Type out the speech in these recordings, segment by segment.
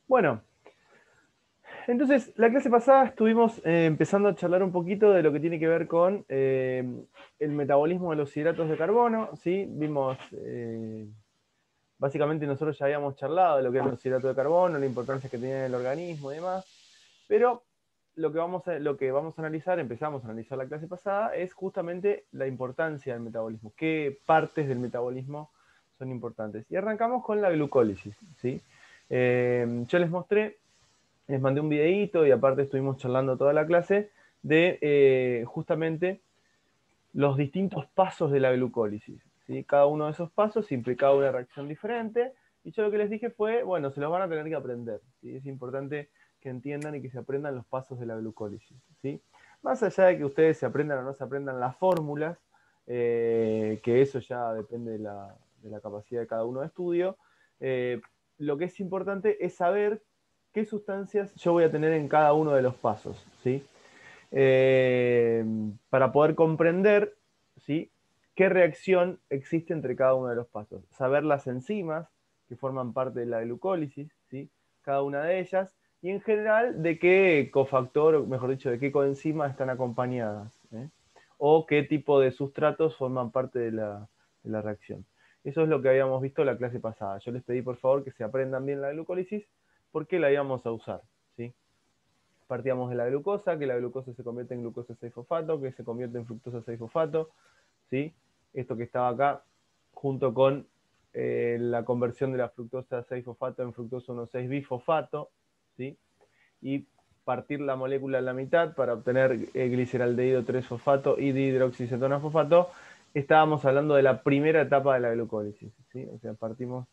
Bueno, entonces la clase pasada estuvimos empezando a charlar un poquito de lo que tiene que ver con el metabolismo de los hidratos de carbono, ¿sí? Vimos, básicamente nosotros ya habíamos charlado de lo que eran los hidratos de carbono, la importancia que tienen en el organismo y demás, pero lo que vamos a analizar, empezamos a analizar la clase pasada, es justamente la importancia del metabolismo, qué partes del metabolismo son importantes. Y arrancamos con la glucólisis, ¿sí? Yo les mandé un videíto y aparte estuvimos charlando toda la clase de justamente los distintos pasos de la glucólisis, ¿sí? Cada uno de esos pasos implicaba una reacción diferente y yo lo que les dije fue, bueno, se los van a tener que aprender, ¿sí? Es importante que entiendan y que se aprendan los pasos de la glucólisis, ¿sí? Más allá de que ustedes se aprendan o no se aprendan las fórmulas, que eso ya depende de la capacidad de cada uno de estudio, lo que es importante es saber qué sustancias yo voy a tener en cada uno de los pasos, ¿sí? Para poder comprender, ¿sí?, qué reacción existe entre cada uno de los pasos. Saber las enzimas que forman parte de la glucólisis, ¿sí?, cada una de ellas, y en general de qué cofactor, o mejor dicho, de qué coenzima están acompañadas, ¿eh? O qué tipo de sustratos forman parte de la reacción. Eso es lo que habíamos visto en la clase pasada. Yo les pedí por favor que se aprendan bien la glucólisis porque la íbamos a usar, ¿sí? Partíamos de la glucosa, que la glucosa se convierte en glucosa 6-fosfato, que se convierte en fructosa 6-fosfato, ¿sí? Esto que estaba acá, junto con la conversión de la fructosa 6-fosfato en fructosa 1,6-bifosfato, ¿sí? Y partir la molécula a la mitad para obtener gliceraldehído 3-fosfato y dihidroxicetona-fosfato, estábamos hablando de la primera etapa de la glucólisis, ¿sí? O sea, partimos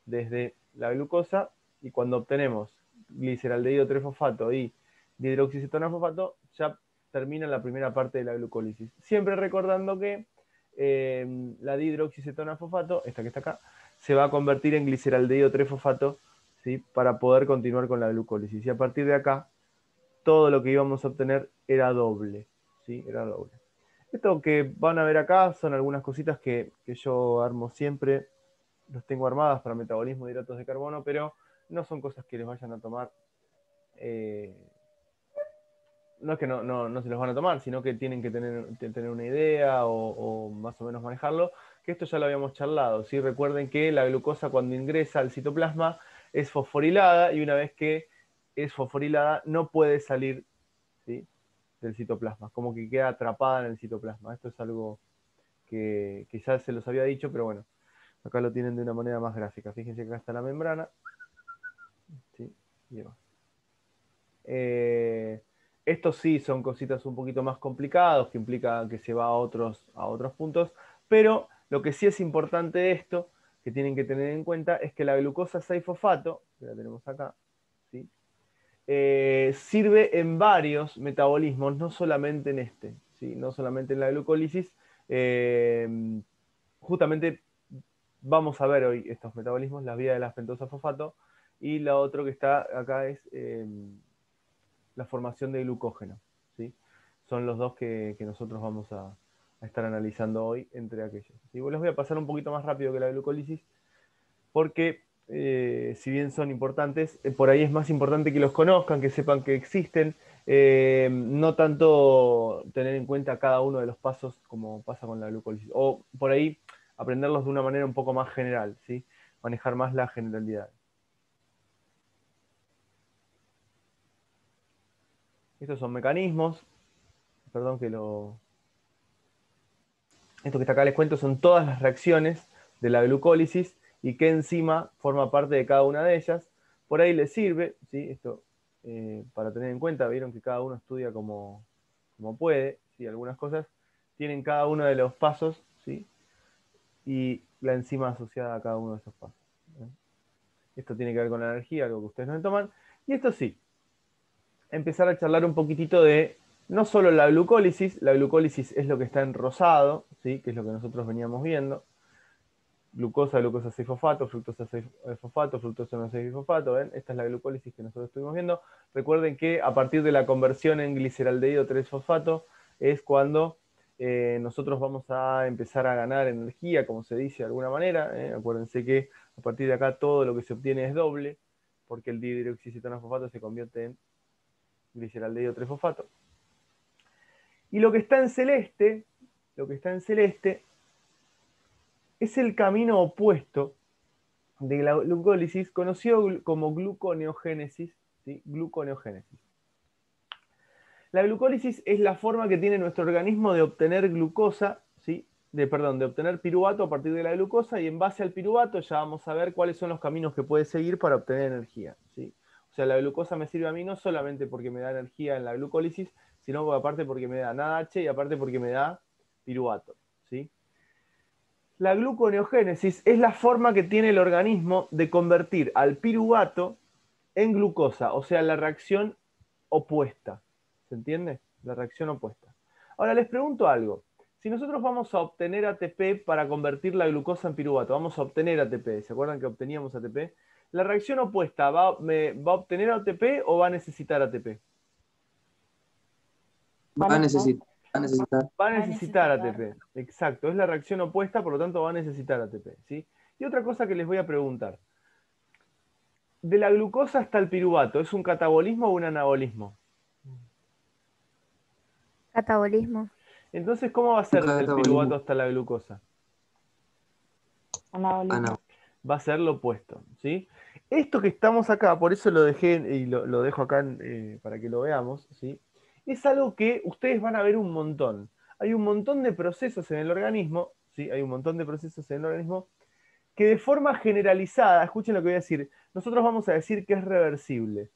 desde la glucosa y cuando obtenemos gliceraldehído 3-fosfato y dihidroxicetona-fosfato, ya termina la primera parte de la glucólisis. Siempre recordando que la dihidroxicetona-fosfato, esta que está acá, se va a convertir en gliceraldehído 3-fosfato, ¿sí?, para poder continuar con la glucólisis. Y a partir de acá, todo lo que íbamos a obtener era doble, ¿sí? Era doble. Esto que van a ver acá son algunas cositas que yo armo siempre, los tengo armadas para metabolismo de hidratos de carbono, pero no son cosas que les vayan a tomar, no es que no se los van a tomar, sino que tienen que tener una idea o más o menos manejarlo, que esto ya lo habíamos charlado, ¿sí? Recuerden que la glucosa cuando ingresa al citoplasma es fosforilada y una vez que es fosforilada no puede salir, ¿sí?, del citoplasma, como que queda atrapada en el citoplasma. Esto es algo que ya se los había dicho, pero bueno, acá lo tienen de una manera más gráfica. Fíjense que acá está la membrana, ¿sí? Y demás. Estos sí son cositas un poquito más complicadas, que implica que se va a otros puntos, pero lo que sí es importante de esto, que tienen que tener en cuenta, es que la glucosa 6-fosfato, que la tenemos acá, ¿sí?, sirve en varios metabolismos, no solamente en este, ¿sí?, no solamente en la glucólisis. Justamente vamos a ver hoy estos metabolismos, las vías de la pentosa fosfato, y la otra que está acá es la formación de glucógeno, ¿sí? Son los dos que nosotros vamos a estar analizando hoy entre aquellos. ¿Sí? Les voy a pasar un poquito más rápido que la glucólisis, porque si bien son importantes, por ahí es más importante que los conozcan, que sepan que existen, no tanto tener en cuenta cada uno de los pasos como pasa con la glucólisis, o por ahí aprenderlos de una manera un poco más general, ¿sí? Manejar más la generalidad. Estos son mecanismos, perdón que lo... Esto que está acá les cuento son todas las reacciones de la glucólisis y qué enzima forma parte de cada una de ellas. Por ahí les sirve, ¿sí?, esto para tener en cuenta. Vieron que cada uno estudia como puede, ¿sí? Algunas cosas tienen cada uno de los pasos, ¿sí?, y la enzima asociada a cada uno de esos pasos, ¿eh? Esto tiene que ver con la energía, algo que ustedes no toman. Y esto sí, empezar a charlar un poquitito de no solo la glucólisis es lo que está en rosado, ¿sí?, que es lo que nosotros veníamos viendo. Glucosa, glucosa 6-fosfato, fructosa 6-fosfato, fructosa 1,6-bifosfato, ¿ven? Esta es la glucólisis que nosotros estuvimos viendo. Recuerden que a partir de la conversión en gliceraldehído 3-fosfato es cuando nosotros vamos a empezar a ganar energía, como se dice de alguna manera, ¿eh? Acuérdense que a partir de acá todo lo que se obtiene es doble, porque el dihidroxicetonofosfato se convierte en gliceraldehído 3-fosfato. Y lo que está en celeste, es el camino opuesto de la glucólisis, conocido como gluconeogénesis, ¿sí? Gluconeogénesis. La glucólisis es la forma que tiene nuestro organismo de obtener glucosa, ¿sí? de obtener piruvato a partir de la glucosa, y en base al piruvato ya vamos a ver cuáles son los caminos que puede seguir para obtener energía, ¿sí? O sea, la glucosa me sirve a mí no solamente porque me da energía en la glucólisis, sino aparte porque me da NADH y aparte porque me da piruvato, ¿sí? La gluconeogénesis es la forma que tiene el organismo de convertir al piruvato en glucosa, o sea, la reacción opuesta. ¿Se entiende? La reacción opuesta. Ahora les pregunto algo. Si nosotros vamos a obtener ATP para convertir la glucosa en piruvato, vamos a obtener ATP, ¿se acuerdan que obteníamos ATP? ¿La reacción opuesta va a obtener ATP o va a necesitar ATP? Va a necesitar. Va a necesitar ATP, exacto, es la reacción opuesta, por lo tanto va a necesitar ATP, ¿sí? Y otra cosa que les voy a preguntar, de la glucosa hasta el piruvato, ¿es un catabolismo o un anabolismo? Catabolismo. Entonces, ¿cómo va a ser desde el Catabolismo. piruvato hasta la glucosa? Anabolismo. Va a ser lo opuesto, ¿sí? Esto que estamos acá, por eso lo dejé y lo dejo acá para que lo veamos, ¿sí? Es algo que ustedes van a ver un montón. Hay un montón de procesos en el organismo, ¿sí? Hay un montón de procesos en el organismo que de forma generalizada, escuchen lo que voy a decir, nosotros vamos a decir que es reversible.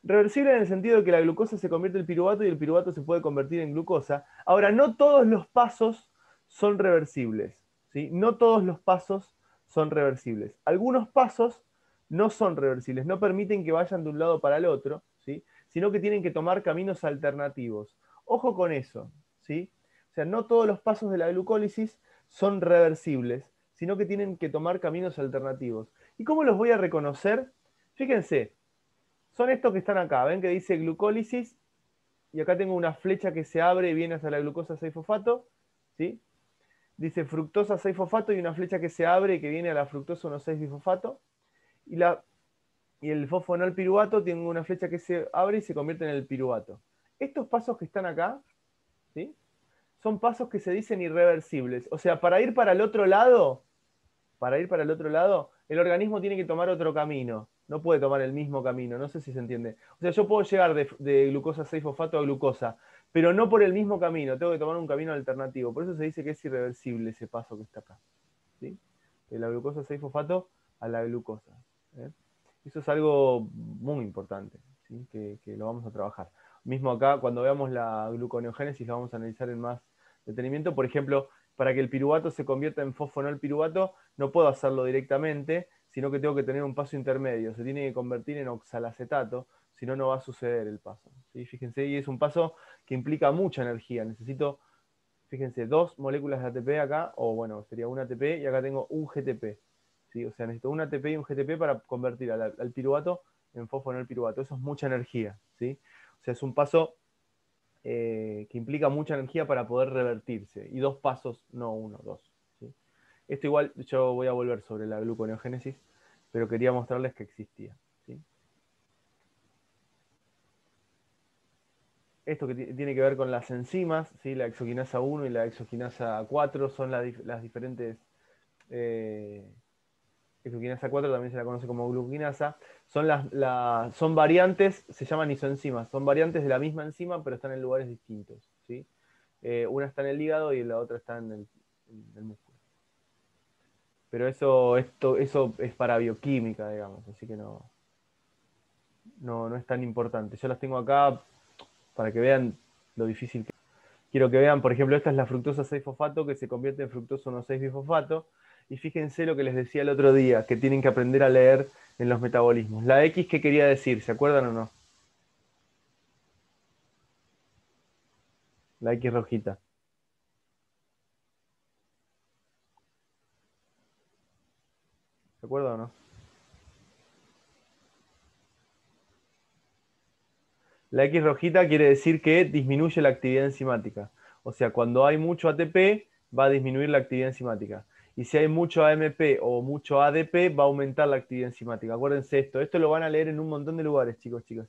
Reversible en el sentido de que la glucosa se convierte en piruvato y el piruvato se puede convertir en glucosa. Ahora, no todos los pasos son reversibles, ¿sí? No todos los pasos son reversibles. Algunos pasos no son reversibles, no permiten que vayan de un lado para el otro, ¿sí? Sino que tienen que tomar caminos alternativos. Ojo con eso, ¿sí? O sea, no todos los pasos de la glucólisis son reversibles, sino que tienen que tomar caminos alternativos. ¿Y cómo los voy a reconocer? Fíjense, son estos que están acá. ¿Ven que dice glucólisis? Y acá tengo una flecha que se abre y viene hasta la glucosa 6-fosfato. ¿Sí? Dice fructosa 6-fosfato y una flecha que se abre y que viene a la fructosa 1,6-bifosfato. Y el fosfonol piruvato tiene una flecha que se abre y se convierte en el piruvato. Estos pasos que están acá, ¿sí? Son pasos que se dicen irreversibles. O sea, para ir para el otro lado, el organismo tiene que tomar otro camino. No puede tomar el mismo camino. No sé si se entiende. O sea, yo puedo llegar de glucosa 6-fosfato a glucosa, pero no por el mismo camino. Tengo que tomar un camino alternativo. Por eso se dice que es irreversible ese paso que está acá, ¿sí? De la glucosa 6-fosfato a la glucosa, ¿eh? Eso es algo muy importante, ¿sí? Que lo vamos a trabajar. Mismo acá, cuando veamos la gluconeogénesis, lo vamos a analizar en más detenimiento. Por ejemplo, para que el piruvato se convierta en fosfonol piruvato, no puedo hacerlo directamente, sino que tengo que tener un paso intermedio. Se tiene que convertir en oxalacetato, si no, no va a suceder el paso, ¿sí? Fíjense, y es un paso que implica mucha energía. Necesito, fíjense, 2 moléculas de ATP acá, o bueno, sería un ATP, y acá tengo un GTP, ¿sí? O sea, necesito un ATP y un GTP para convertir al piruvato en fosfonol piruvato. Eso es mucha energía, ¿sí? O sea, es un paso que implica mucha energía para poder revertirse. Y 2 pasos, no uno, 2. ¿Sí? Esto igual yo voy a volver sobre la gluconeogénesis, pero quería mostrarles que existía, ¿sí? Esto que tiene que ver con las enzimas, ¿sí? La exoquinasa 1 y la exoquinasa 4 son las diferentes... exoquinasa 4 también se la conoce como glucoquinasa. Son variantes, se llaman isoenzimas, son variantes de la misma enzima, pero están en lugares distintos, ¿sí? Una está en el hígado y la otra está en el músculo. Pero eso es para bioquímica, digamos, así que no es tan importante. Yo las tengo acá para que vean lo difícil que es. Quiero que vean, por ejemplo, esta es la fructosa 6-fosfato que se convierte en fructosa 1,6-bifosfato. Y fíjense lo que les decía el otro día, que tienen que aprender a leer en los metabolismos. La X, ¿qué quería decir? ¿Se acuerdan o no? La X rojita. ¿Se acuerdan o no? La X rojita quiere decir que disminuye la actividad enzimática. O sea, cuando hay mucho ATP, va a disminuir la actividad enzimática. y si hay mucho AMP o mucho ADP, va a aumentar la actividad enzimática. Acuérdense esto lo van a leer en un montón de lugares, chicos, chicas.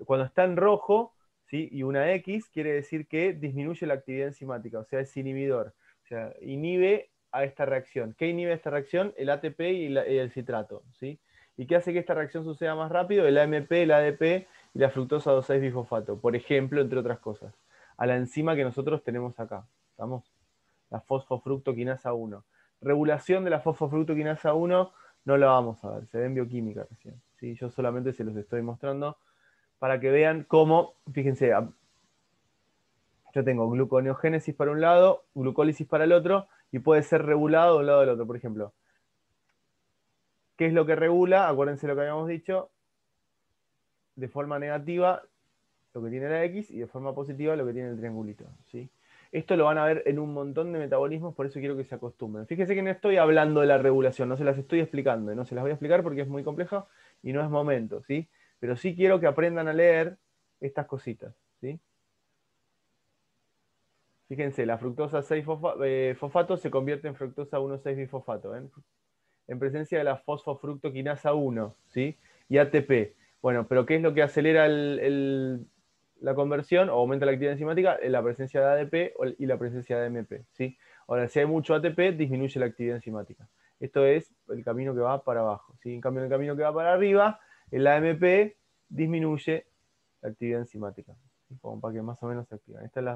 Cuando está en rojo, ¿sí? Y una X, quiere decir que disminuye la actividad enzimática, o sea, es inhibidor. O sea, inhibe a esta reacción. ¿Qué inhibe esta reacción? El ATP y el citrato, ¿sí? ¿Y qué hace que esta reacción suceda más rápido? El AMP, el ADP y la fructosa 2,6-bisfosfato, por ejemplo, entre otras cosas. A la enzima que nosotros tenemos acá, ¿estamos? La fosfofructoquinasa 1. Regulación de la fosfofructoquinasa 1 no la vamos a ver, se ve en bioquímica recién, ¿sí? Yo solamente se los estoy mostrando para que vean cómo, fíjense, yo tengo gluconeogénesis para un lado, glucólisis para el otro, y puede ser regulado de un lado del otro. Por ejemplo, ¿qué es lo que regula? Acuérdense lo que habíamos dicho, de forma negativa lo que tiene la X y de forma positiva lo que tiene el triangulito, ¿sí? Esto lo van a ver en un montón de metabolismos, por eso quiero que se acostumbren. Fíjense que no estoy hablando de la regulación, no se las estoy explicando, no se las voy a explicar porque es muy compleja y no es momento, ¿sí? Pero sí quiero que aprendan a leer estas cositas, ¿sí? Fíjense, la fructosa 6-fosfato se convierte en fructosa 1,6-bisfosfato, en presencia de la fosfofructoquinasa 1, ¿sí? Y ATP. Bueno, pero ¿qué es lo que acelera la conversión o aumenta la actividad enzimática? La presencia de ADP y la presencia de AMP, ¿sí? Ahora, si hay mucho ATP, disminuye la actividad enzimática. Esto es el camino que va para abajo, ¿sí? En cambio, en el camino que va para arriba, el AMP disminuye la actividad enzimática, ¿sí? Como para que más o menos se activen. Esta es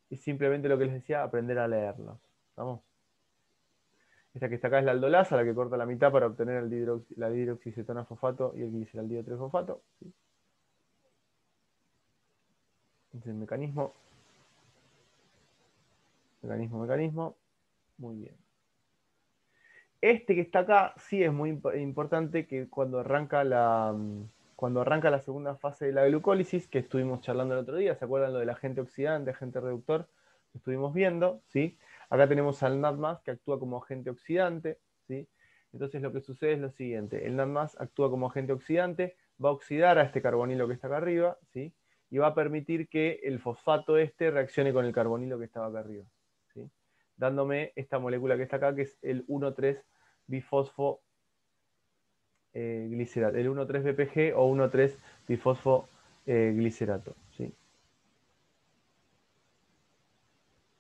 es simplemente lo que les decía, aprender a leerlos. ¿Estamos? Esta que está acá es la aldolasa, la que corta la mitad para obtener la dihidroxicetona fosfato y el gliceraldehido 3-fosfato. ¿Sí? Este es el mecanismo. Mecanismo. Muy bien. Este que está acá sí es muy importante que cuando arranca la segunda fase de la glucólisis, que estuvimos charlando el otro día, ¿se acuerdan lo del agente oxidante, agente reductor? Que estuvimos viendo, ¿sí? Acá tenemos al NADMAS que actúa como agente oxidante, ¿sí? Entonces lo que sucede es lo siguiente, el NADMAS actúa como agente oxidante, va a oxidar a este carbonilo que está acá arriba, ¿sí? Y va a permitir que el fosfato este reaccione con el carbonilo que estaba acá arriba, ¿sí? Dándome esta molécula que está acá, que es el 1,3-bifosfoglicerato, el 1,3-BPG o 1,3-bifosfoglicerato, ¿sí?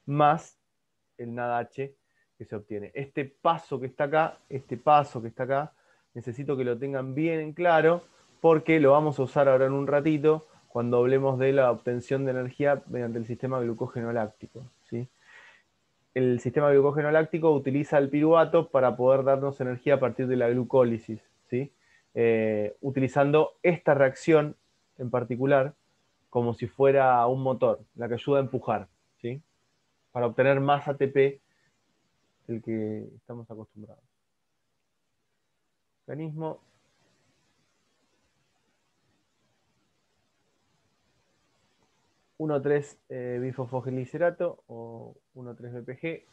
Más el NADH que se obtiene. Este paso que está acá, necesito que lo tengan bien en claro, porque lo vamos a usar ahora en un ratito, cuando hablemos de la obtención de energía mediante el sistema glucógeno láctico, ¿sí? El sistema glucógeno láctico utiliza el piruvato para poder darnos energía a partir de la glucólisis, ¿sí? Utilizando esta reacción en particular como si fuera un motor, la que ayuda a empujar, ¿sí? Para obtener más ATP del que estamos acostumbrados. Mecanismo. 1,3-bifosfoglicerato o 1,3-BPG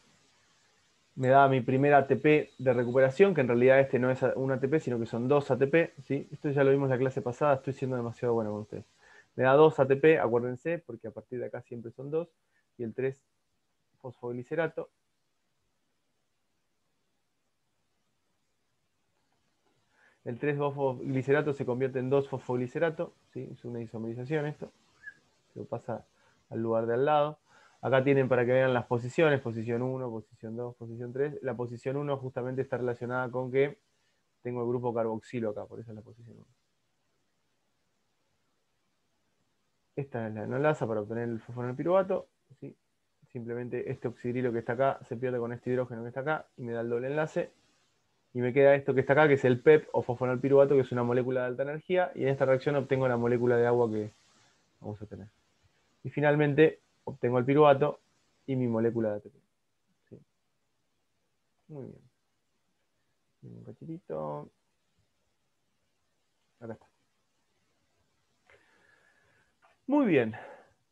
me da mi primer ATP de recuperación, que en realidad este no es un ATP, sino que son 2 ATP, ¿sí? Esto ya lo vimos en la clase pasada, estoy siendo demasiado bueno con ustedes. Me da 2 ATP, acuérdense, porque a partir de acá siempre son 2, y el 3-fosfoglicerato. El 3-fosfoglicerato se convierte en 2-fosfoglicerato, ¿sí? Es una isomerización esto, se lo pasa al lugar de al lado. Acá tienen para que vean las posiciones, posición 1, posición 2, posición 3. La posición 1 justamente está relacionada con que tengo el grupo carboxilo acá, por eso es la posición 1. Esta es la enolasa para obtener el fosfonilpiruvato, ¿sí? Simplemente este oxidrilo que está acá se pierde con este hidrógeno que está acá y me da el doble enlace. Y me queda esto que está acá, que es el PEP o fosfonilpiruvato, que es una molécula de alta energía. Y en esta reacción obtengo la molécula de agua que vamos a tener. Y finalmente obtengo el piruvato y mi molécula de ATP. ¿Sí? Muy bien. Un cachitito. Acá está. Muy bien.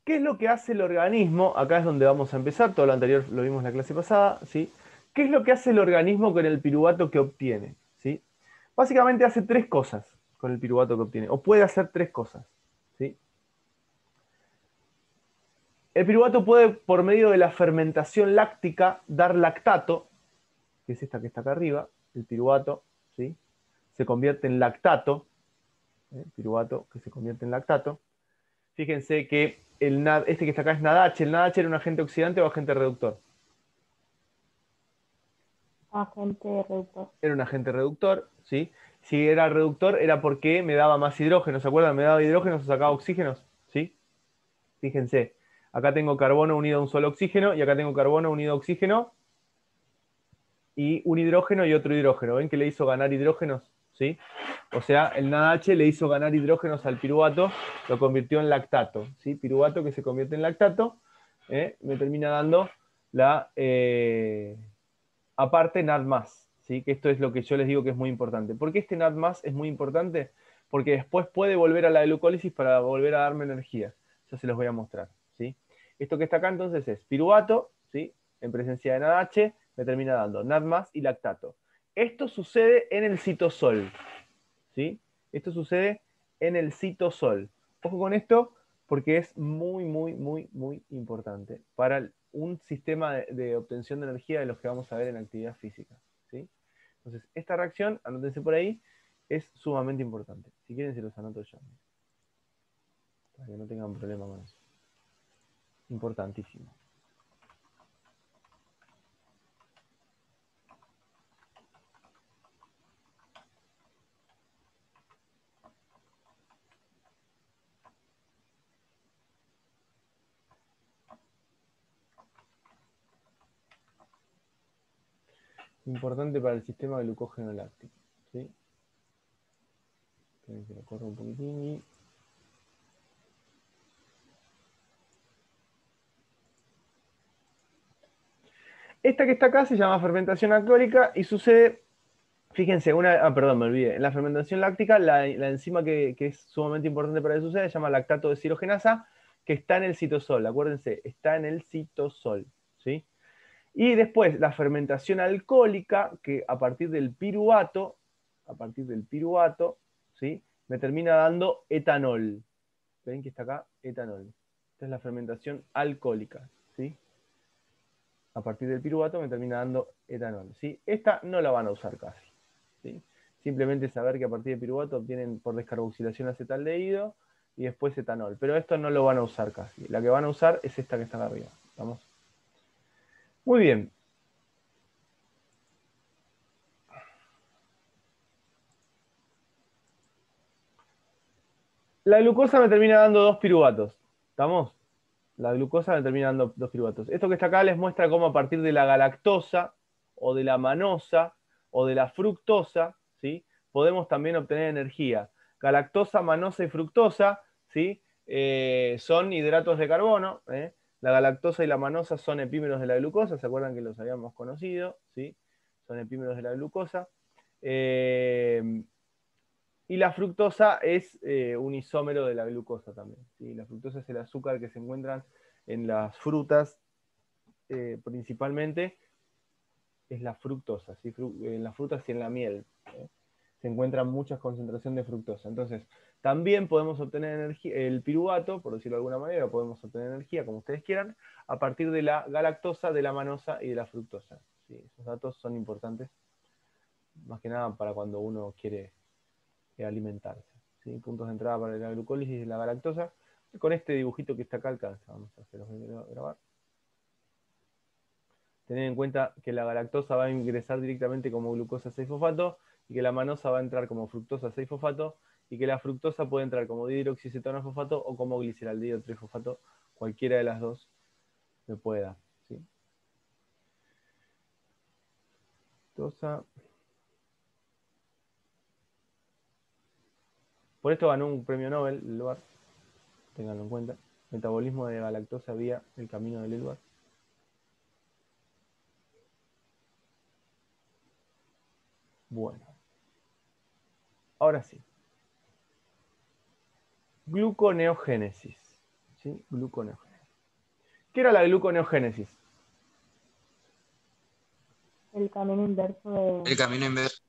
¿Qué es lo que hace el organismo? Acá es donde vamos a empezar. Todo lo anterior lo vimos en la clase pasada, ¿sí? ¿Qué es lo que hace el organismo con el piruvato que obtiene? ¿Sí? Básicamente hace 3 cosas con el piruvato que obtiene. O puede hacer 3 cosas, ¿sí? El piruvato puede, por medio de la fermentación láctica, dar lactato, que es esta que está acá arriba, el piruvato, ¿sí? Se convierte en lactato, piruvato que se convierte en lactato. Fíjense que este que está acá es NADH. ¿El NADH era un agente oxidante o agente reductor? Agente reductor. Era un agente reductor, ¿sí? Si era reductor era porque me daba más hidrógeno, ¿se acuerdan? Me daba hidrógenos o sacaba oxígenos, ¿sí? Fíjense, acá tengo carbono unido a un solo oxígeno y acá tengo carbono unido a oxígeno y un hidrógeno y otro hidrógeno. ¿Ven que le hizo ganar hidrógenos? ¿Sí? O sea, el NADH le hizo ganar hidrógenos al piruvato, lo convirtió en lactato. ¿Sí? Piruvato que se convierte en lactato, me termina dando la aparte NAD+. ¿Sí? Que esto es lo que yo les digo que es muy importante. ¿Por qué este NAD+ es muy importante? Porque después puede volver a la glucólisis para volver a darme energía. Ya se los voy a mostrar. ¿Sí? Esto que está acá entonces es piruvato, ¿sí? En presencia de NADH, me termina dando NAD+ y lactato. Esto sucede en el citosol, ¿sí? Esto sucede en el citosol. Ojo con esto porque es muy, muy, muy, muy importante para un sistema de obtención de energía de los que vamos a ver en actividad física, ¿sí? Entonces, esta reacción, anótense por ahí, es sumamente importante. Si quieren se los anoto yo, para que no tengan problema con eso. Importantísimo. Importante para el sistema glucógeno láctico, ¿sí? Que lo corro un poquitín y... Esta que está acá se llama fermentación alcohólica y sucede, fíjense, perdón, me olvidé. En la fermentación láctica, la enzima que es sumamente importante para que suceda se llama lactato deshidrogenasa, que está en el citosol. Acuérdense, está en el citosol, ¿sí? Y después la fermentación alcohólica, que a partir del piruvato, ¿sí? Me termina dando etanol. ¿Ven que está acá? Etanol. Esta es la fermentación alcohólica, ¿sí? A partir del piruvato me termina dando etanol, ¿sí? Esta no la van a usar casi, ¿sí? Simplemente saber que a partir del piruvato obtienen por descarboxilación acetaldehído y después etanol. Pero esto no lo van a usar casi. La que van a usar es esta que está acá arriba. ¿Estamos? Muy bien. La glucosa me termina dando 2 piruvatos. ¿Estamos? La glucosa me termina dando 2 piruvatos. Esto que está acá les muestra cómo a partir de la galactosa o de la manosa o de la fructosa, ¿sí? Podemos también obtener energía. Galactosa, manosa y fructosa, ¿sí? Son hidratos de carbono. La galactosa y la manosa son epímeros de la glucosa. ¿Se acuerdan que los habíamos conocido? ¿Sí? Son epímeros de la glucosa. Y la fructosa es un isómero de la glucosa también, ¿sí? La fructosa es el azúcar que se encuentran en las frutas, principalmente es la fructosa, ¿sí? En las frutas y en la miel, se encuentran muchas concentraciones de fructosa. Entonces, también podemos obtener energía, el piruvato, por decirlo de alguna manera, podemos obtener energía, como ustedes quieran, a partir de la galactosa, de la manosa y de la fructosa, ¿sí? Esos datos son importantes, más que nada para cuando uno quiere alimentarse, ¿sí? Puntos de entrada para la glucólisis y la galactosa. Con este dibujito que está acá alcanza. Vamos a hacerlo grabar. Tener en cuenta que la galactosa va a ingresar directamente como glucosa 6-fosfato y que la manosa va a entrar como fructosa 6-fosfato y que la fructosa puede entrar como dihidroxicetona-fosfato o como gliceraldehído 3-fosfato, cualquiera de las dos me puede dar, ¿sí? Por esto ganó un premio Nobel, el lugar, tenganlo en cuenta. Metabolismo de galactosa vía el camino del Edward. Bueno, ahora sí. Gluconeogénesis. ¿Sí? Gluconeogénesis. ¿Qué era la gluconeogénesis? El camino inverso de... El camino inverso.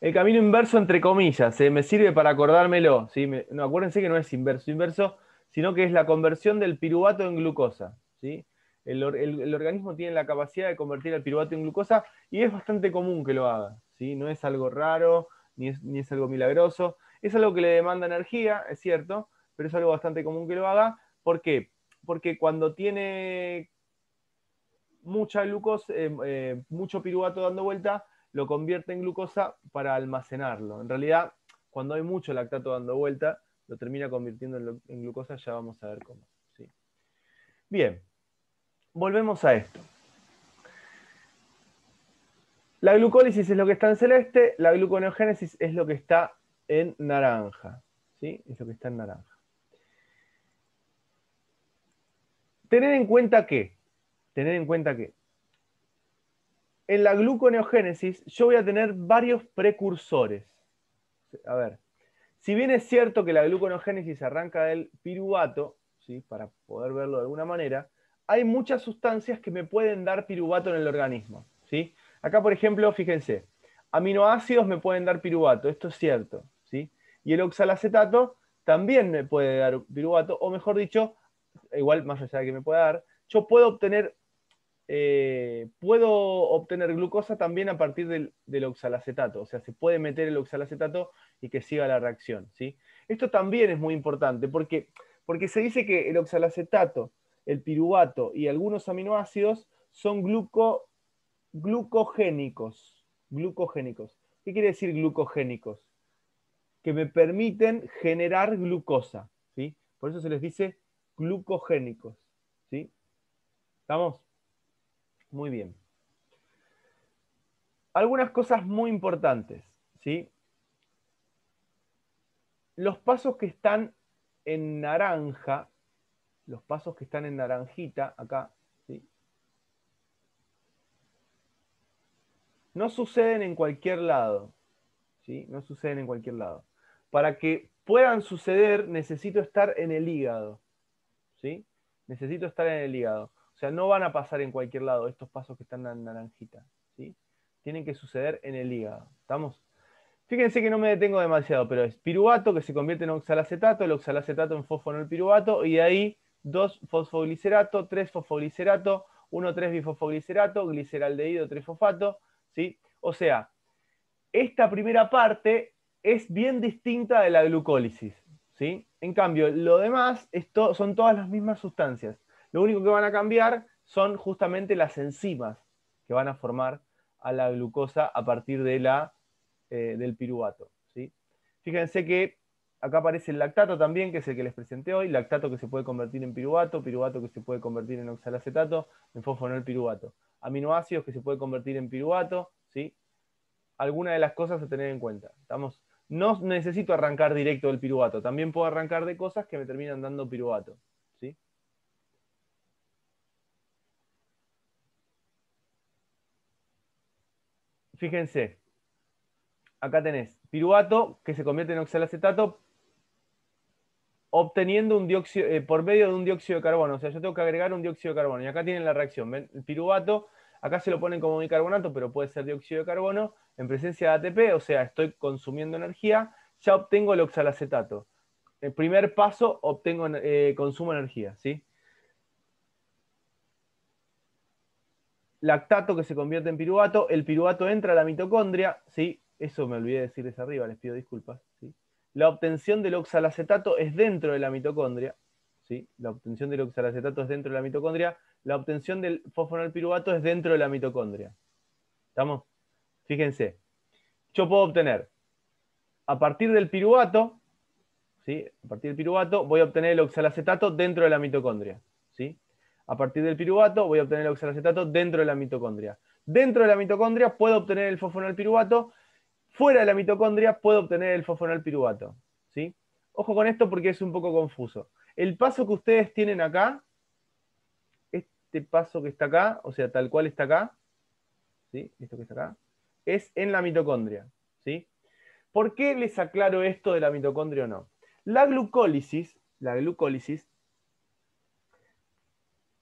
El camino inverso entre comillas, me sirve para acordármelo, ¿sí? No, acuérdense que no es inverso. Inverso sino que es la conversión del piruvato en glucosa, ¿sí? El organismo tiene la capacidad de convertir el piruvato en glucosa y es bastante común que lo haga, ¿sí? No es algo raro, ni es algo milagroso. Es algo que le demanda energía, es cierto, pero es algo bastante común que lo haga. ¿Por qué? Porque cuando tiene mucha glucosa, mucho piruvato dando vuelta, lo convierte en glucosa para almacenarlo. En realidad, cuando hay mucho lactato dando vuelta, lo termina convirtiendo en glucosa, ya vamos a ver cómo. ¿Sí? Bien, volvemos a esto. La glucólisis es lo que está en celeste, la gluconeogénesis es lo que está en naranja. ¿Sí? Es lo que está en naranja. Tener en cuenta que en la gluconeogénesis yo voy a tener varios precursores. A ver, si bien es cierto que la gluconeogénesis arranca del piruvato, ¿sí? Para poder verlo de alguna manera, hay muchas sustancias que me pueden dar piruvato en el organismo, ¿sí? Acá, por ejemplo, fíjense, aminoácidos me pueden dar piruvato, esto es cierto, ¿sí? Y el oxalacetato también me puede dar piruvato, o mejor dicho, igual más allá de que me pueda dar, yo puedo obtener glucosa también a partir del oxalacetato. O sea, se puede meter el oxalacetato y que siga la reacción, ¿sí? Esto también es muy importante porque se dice que el oxalacetato, el piruvato y algunos aminoácidos son glucogénicos. Glucogénicos. ¿Qué quiere decir glucogénicos? Que me permiten generar glucosa, ¿sí? Por eso se les dice glucogénicos, ¿sí? ¿Estamos? Muy bien. Algunas cosas muy importantes, ¿sí? Los pasos que están en naranja, los pasos que están en naranjita, acá, ¿sí? No suceden en cualquier lado, ¿sí? No suceden en cualquier lado. Para que puedan suceder, necesito estar en el hígado, ¿sí? Necesito estar en el hígado. O sea, no van a pasar en cualquier lado estos pasos que están en naranjita, ¿sí? Tienen que suceder en el hígado. ¿Estamos? Fíjense que no me detengo demasiado, pero es piruvato que se convierte en oxalacetato, el oxalacetato en fosfonolpiruvato, y de ahí 2-fosfoglicerato, 3-fosfoglicerato, 1,3-bifosfoglicerato, gliceraldehído trifosfato, ¿sí? O sea, esta primera parte es bien distinta de la glucólisis, ¿sí? En cambio, lo demás son todas las mismas sustancias. Lo único que van a cambiar son justamente las enzimas que van a formar a la glucosa a partir del piruvato, ¿sí? Fíjense que acá aparece el lactato también, que es el que les presenté hoy, lactato que se puede convertir en piruvato, piruvato que se puede convertir en oxalacetato, en fosfonolpiruvato. Aminoácidos que se puede convertir en piruvato, ¿sí? Alguna de las cosas a tener en cuenta. ¿Estamos? No necesito arrancar directo del piruvato, también puedo arrancar de cosas que me terminan dando piruvato, ¿sí? Fíjense, acá tenés piruvato que se convierte en oxalacetato obteniendo un dióxido, por medio de un dióxido de carbono. O sea, yo tengo que agregar un dióxido de carbono. Y acá tienen la reacción. ¿Ven? El piruvato, acá se lo ponen como bicarbonato, pero puede ser dióxido de carbono. En presencia de ATP, o sea, estoy consumiendo energía, ya obtengo el oxalacetato. El primer paso, consumo energía, ¿sí? Lactato que se convierte en piruvato. El piruvato entra a la mitocondria, ¿sí? Eso me olvidé decirles arriba, les pido disculpas, ¿sí? La obtención del oxalacetato es dentro de la mitocondria, ¿sí? La obtención del oxalacetato es dentro de la mitocondria. La obtención del fosfonolpiruvato es dentro de la mitocondria. ¿Estamos? Fíjense. Yo puedo obtener, a partir del piruvato, ¿sí? A partir del piruvato voy a obtener el oxalacetato dentro de la mitocondria, ¿sí? A partir del piruvato voy a obtener el oxalacetato dentro de la mitocondria. Dentro de la mitocondria puedo obtener el fosfonolpiruvato. Fuera de la mitocondria puedo obtener el fosfonolpiruvato, ¿sí? Ojo con esto porque es un poco confuso. El paso que ustedes tienen acá, este paso que está acá, o sea, tal cual está acá, ¿sí? Esto que está acá, es en la mitocondria, ¿sí? ¿Por qué les aclaro esto de la mitocondria o no? La glucólisis,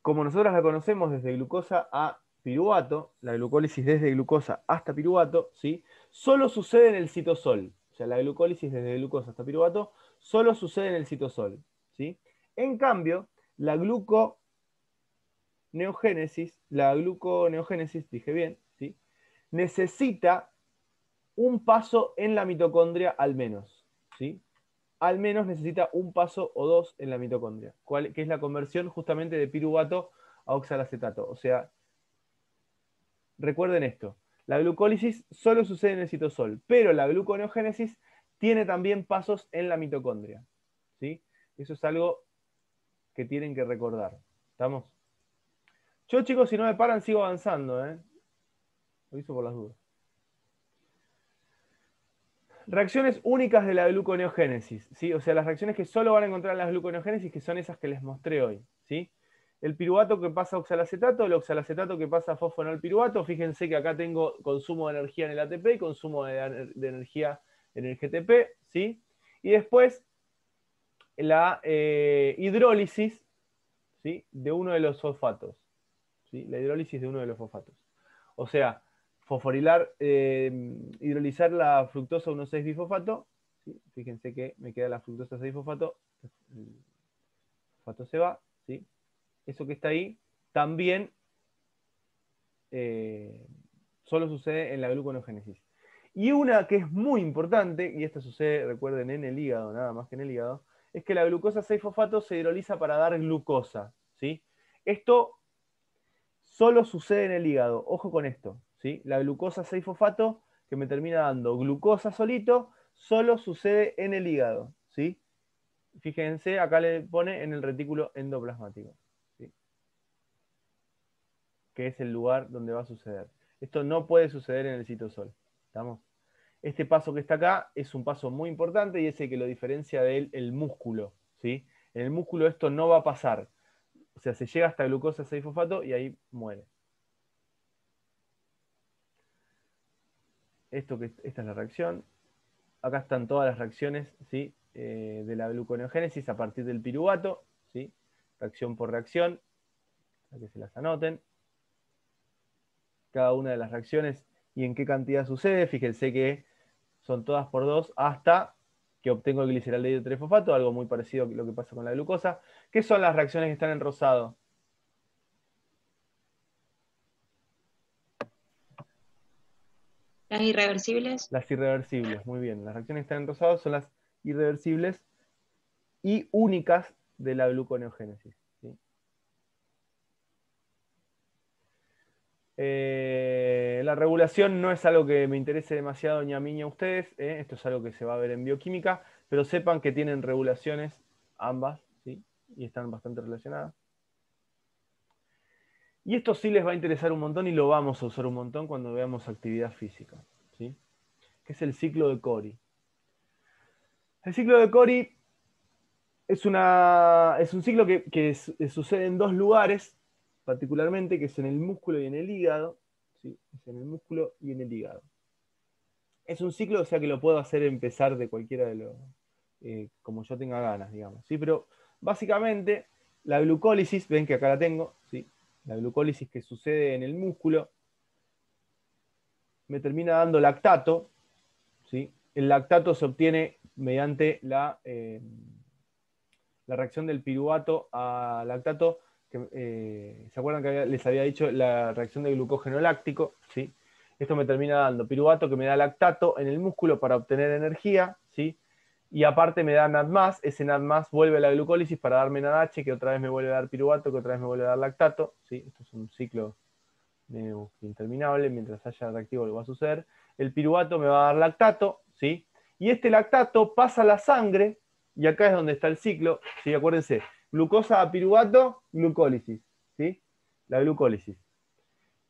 como nosotros la conocemos desde glucosa a piruvato, la glucólisis desde glucosa hasta piruvato, ¿sí? Solo sucede en el citosol. O sea, la glucólisis desde glucosa hasta piruvato solo sucede en el citosol, ¿sí? En cambio, la gluconeogénesis, dije bien, ¿sí? Necesita un paso en la mitocondria al menos, ¿sí? Al menos necesita un paso o dos en la mitocondria, que es la conversión justamente de piruvato a oxalacetato. O sea, recuerden esto, la glucólisis solo sucede en el citosol, pero la gluconeogénesis tiene también pasos en la mitocondria, ¿sí? Eso es algo que tienen que recordar. ¿Estamos? Yo, chicos, si no me paran, sigo avanzando, ¿eh? Lo hizo por las dudas. Reacciones únicas de la gluconeogénesis, ¿sí? O sea, las reacciones que solo van a encontrar en la gluconeogénesis, que son esas que les mostré hoy, ¿sí? El piruvato que pasa a oxalacetato, el oxalacetato que pasa a fosfonolpiruvato. Fíjense que acá tengo consumo de energía en el ATP y consumo de energía en el GTP, ¿sí? Y después la hidrólisis, ¿sí? De uno de los fosfatos, ¿sí? La hidrólisis de uno de los fosfatos. O sea, hidrolizar la fructosa 1,6-bifosfato. ¿Sí? Fíjense que me queda la fructosa 6-fosfato. El fosfato se va, ¿sí? Eso que está ahí también solo sucede en la gluconeogénesis. Y una que es muy importante, y esto sucede, recuerden, en el hígado, nada más que en el hígado, es que la glucosa 6-fosfato se hidroliza para dar glucosa, ¿sí? Esto solo sucede en el hígado. Ojo con esto, ¿sí? La glucosa 6-fosfato, que me termina dando glucosa solito, solo sucede en el hígado, ¿sí? Fíjense, acá le pone en el retículo endoplasmático, ¿sí? Que es el lugar donde va a suceder. Esto no puede suceder en el citosol. ¿Estamos? Este paso que está acá es un paso muy importante y es el que lo diferencia del músculo, ¿sí? En el músculo esto no va a pasar. O sea, se llega hasta glucosa 6-fosfato y ahí muere. Esta es la reacción. Acá están todas las reacciones, ¿sí? De la gluconeogénesis a partir del piruvato, ¿sí? Reacción por reacción, para que se las anoten. Cada una de las reacciones y en qué cantidad sucede. Fíjense que son todas por 2 hasta que obtengo el gliceraldehído 3-fosfato, algo muy parecido a lo que pasa con la glucosa. ¿Qué son las reacciones que están en rosado? Las irreversibles. Las irreversibles, muy bien. Las reacciones que están en rosado son las irreversibles y únicas de la gluconeogénesis. ¿Sí? La regulación no es algo que me interese demasiado ni a mí ni a ustedes. Esto es algo que se va a ver en bioquímica, pero sepan que tienen regulaciones ambas, ¿sí? Y están bastante relacionadas. Y esto sí les va a interesar un montón y lo vamos a usar un montón cuando veamos actividad física, ¿sí? Que es el ciclo de Cori. El ciclo de Cori es un ciclo que sucede en dos lugares, particularmente, que es en el músculo y en el hígado. ¿Sí? Es en el músculo y en el hígado. Es un ciclo, o sea que lo puedo hacer empezar de cualquiera de los, como yo tenga ganas, digamos. ¿Sí? Pero básicamente la glucólisis, ven que acá la tengo, ¿sí? La glucólisis que sucede en el músculo me termina dando lactato, ¿sí? El lactato se obtiene mediante la reacción del piruvato a lactato, que, ¿se acuerdan que les había dicho la reacción de glucógeno láctico? ¿Sí? Esto me termina dando piruvato que me da lactato en el músculo para obtener energía, ¿sí? Y aparte me da NAD+, ese NAD+ vuelve a la glucólisis para darme NADH, que otra vez me vuelve a dar piruvato, que otra vez me vuelve a dar lactato, ¿sí? Esto es un ciclo interminable, mientras haya reactivo lo va a suceder. El piruvato me va a dar lactato, ¿sí? Y este lactato pasa a la sangre, y acá es donde está el ciclo, ¿sí? Acuérdense, glucosa a piruvato, glucólisis, ¿sí? La glucólisis.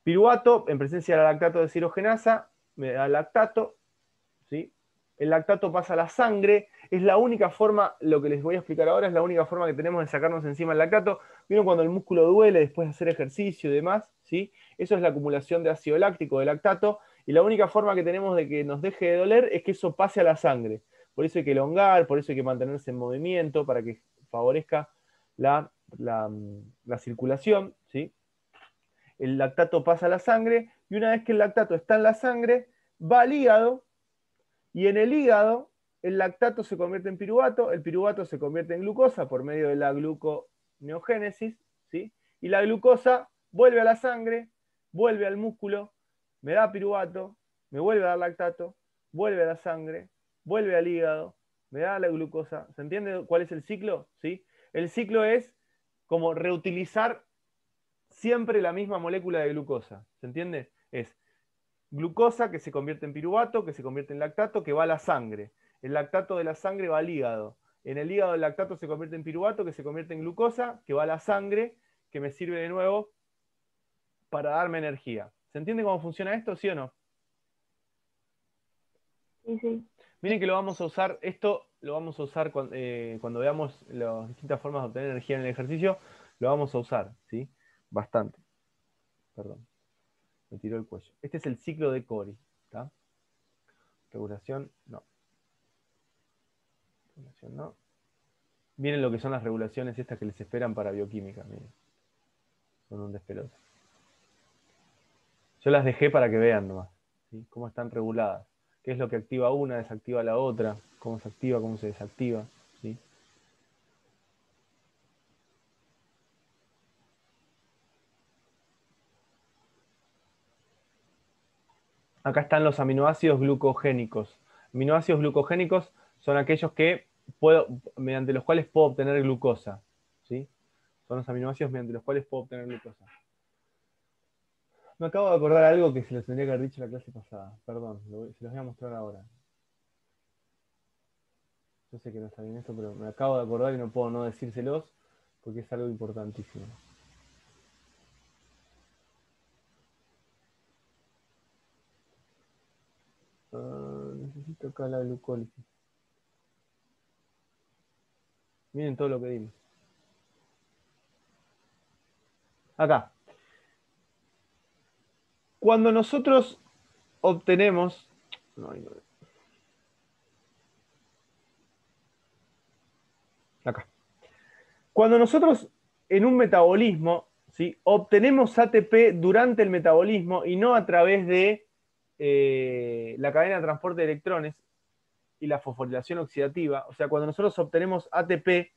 Piruvato, en presencia de la lactato deshidrogenasa, me da lactato, ¿sí? El lactato pasa a la sangre, es la única forma, lo que les voy a explicar ahora, es la única forma que tenemos de sacarnos encima el lactato. ¿Vieron cuando el músculo duele después de hacer ejercicio y demás? ¿Sí? Eso es la acumulación de ácido láctico, de lactato, y la única forma que tenemos de que nos deje de doler es que eso pase a la sangre. Por eso hay que elongar, por eso hay que mantenerse en movimiento, para que favorezca la circulación, ¿sí? El lactato pasa a la sangre, y una vez que el lactato está en la sangre, va al hígado, y en el hígado el lactato se convierte en piruvato, el piruvato se convierte en glucosa por medio de la gluconeogénesis, ¿sí? Y la glucosa vuelve a la sangre, vuelve al músculo, me da piruvato, me vuelve a dar lactato, vuelve a la sangre, vuelve al hígado, me da la glucosa. ¿Se entiende cuál es el ciclo? ¿Sí? El ciclo es como reutilizar siempre la misma molécula de glucosa. ¿Se entiende? Es glucosa que se convierte en piruvato, que se convierte en lactato, que va a la sangre. El lactato de la sangre va al hígado. En el hígado el lactato se convierte en piruvato, que se convierte en glucosa, que va a la sangre, que me sirve de nuevo para darme energía. ¿Se entiende cómo funciona esto, sí o no? Sí, sí. Miren que lo vamos a usar, esto lo vamos a usar cuando veamos las distintas formas de obtener energía en el ejercicio, lo vamos a usar, ¿sí? Bastante. Perdón, me tiró el cuello. Este es el ciclo de Cori, ¿está? Regulación, no. Regulación, no. Miren lo que son las regulaciones estas que les esperan para bioquímica, miren. Son un despelote. Yo las dejé para que vean nomás, ¿sí? Cómo están reguladas. Qué es lo que activa una, desactiva la otra, cómo se activa, cómo se desactiva, ¿sí? Acá están los aminoácidos glucogénicos. Aminoácidos glucogénicos son aquellos que mediante los cuales puedo obtener glucosa, ¿sí? Son los aminoácidos mediante los cuales puedo obtener glucosa. Me acabo de acordar algo que se los tendría que haber dicho en la clase pasada. Perdón, se los voy a mostrar ahora. Yo sé que no está bien esto, pero me acabo de acordar y no puedo no decírselos porque es algo importantísimo. Necesito acá la glucólisis. Miren todo lo que dimos. Acá. Cuando nosotros obtenemos... Acá. Cuando nosotros en un metabolismo, ¿sí?, obtenemos ATP durante el metabolismo y no a través de la cadena de transporte de electrones y la fosforilación oxidativa, o sea, cuando nosotros obtenemos ATP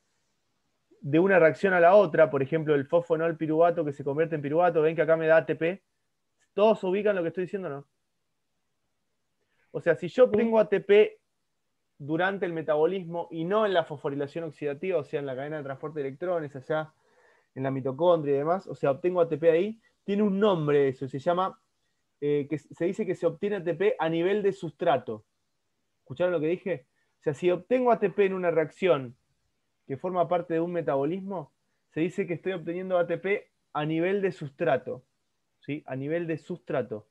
de una reacción a la otra, por ejemplo, el fosfonol piruvato que se convierte en piruvato, ven que acá me da ATP, ¿todos ubican lo que estoy diciendo o no? O sea, si yo obtengo ATP durante el metabolismo y no en la fosforilación oxidativa, o sea, en la cadena de transporte de electrones, allá en la mitocondria y demás, o sea, obtengo ATP ahí, tiene un nombre eso, se llama, que se dice que se obtiene ATP a nivel de sustrato. ¿Escucharon lo que dije? O sea, si obtengo ATP en una reacción que forma parte de un metabolismo, se dice que estoy obteniendo ATP a nivel de sustrato, ¿sí? A nivel de sustrato.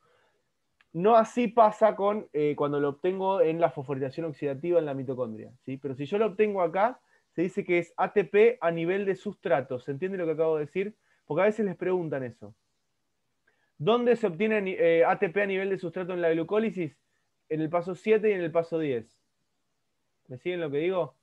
No así pasa con cuando lo obtengo en la fosforilación oxidativa en la mitocondria, ¿sí? Pero si yo lo obtengo acá, se dice que es ATP a nivel de sustrato. ¿Se entiende lo que acabo de decir? Porque a veces les preguntan eso. ¿Dónde se obtiene ATP a nivel de sustrato en la glucólisis? En el paso 7 y en el paso 10. ¿Me siguen lo que digo?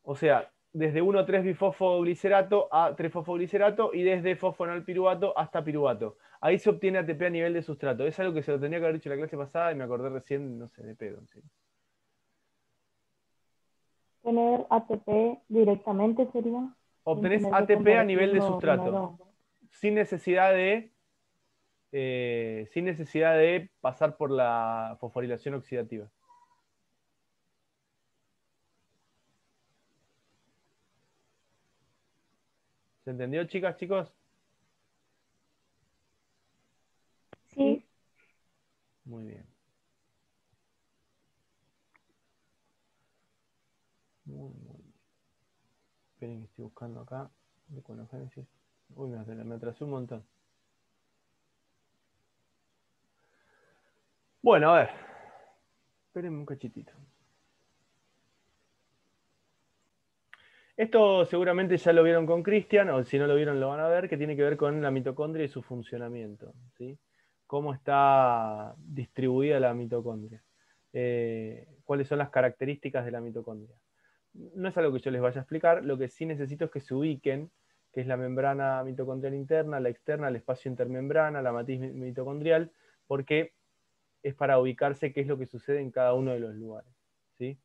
O sea, desde 1,3-bifosfoglicerato a 3-fosfoglicerato y desde fosfonol piruvato hasta piruvato. Ahí se obtiene ATP a nivel de sustrato. Es algo que se lo tenía que haber dicho en la clase pasada y me acordé recién, no sé, de pedo. ¿Sí? Tener ATP directamente sería. Obtenés Sin tener que ATP a nivel de convertirlo sustrato. primero. Sin necesidad de pasar por la fosforilación oxidativa. ¿Se entendió, chicas, chicos? Sí. Muy bien. Muy bien. Esperen que estoy buscando acá. Gluconogénesis. Uy, me atrasé un montón. Bueno, a ver. Espérenme un cachitito. Esto seguramente ya lo vieron con Cristian, o si no lo vieron lo van a ver, que tiene que ver con la mitocondria y su funcionamiento, ¿sí? Cómo está distribuida la mitocondria. Cuáles son las características de la mitocondria. No es algo que yo les vaya a explicar, lo que sí necesito es que se ubiquen, que es la membrana mitocondrial interna, la externa, el espacio intermembrana, la matriz mitocondrial, porque es para ubicarse qué es lo que sucede en cada uno de los lugares, ¿sí?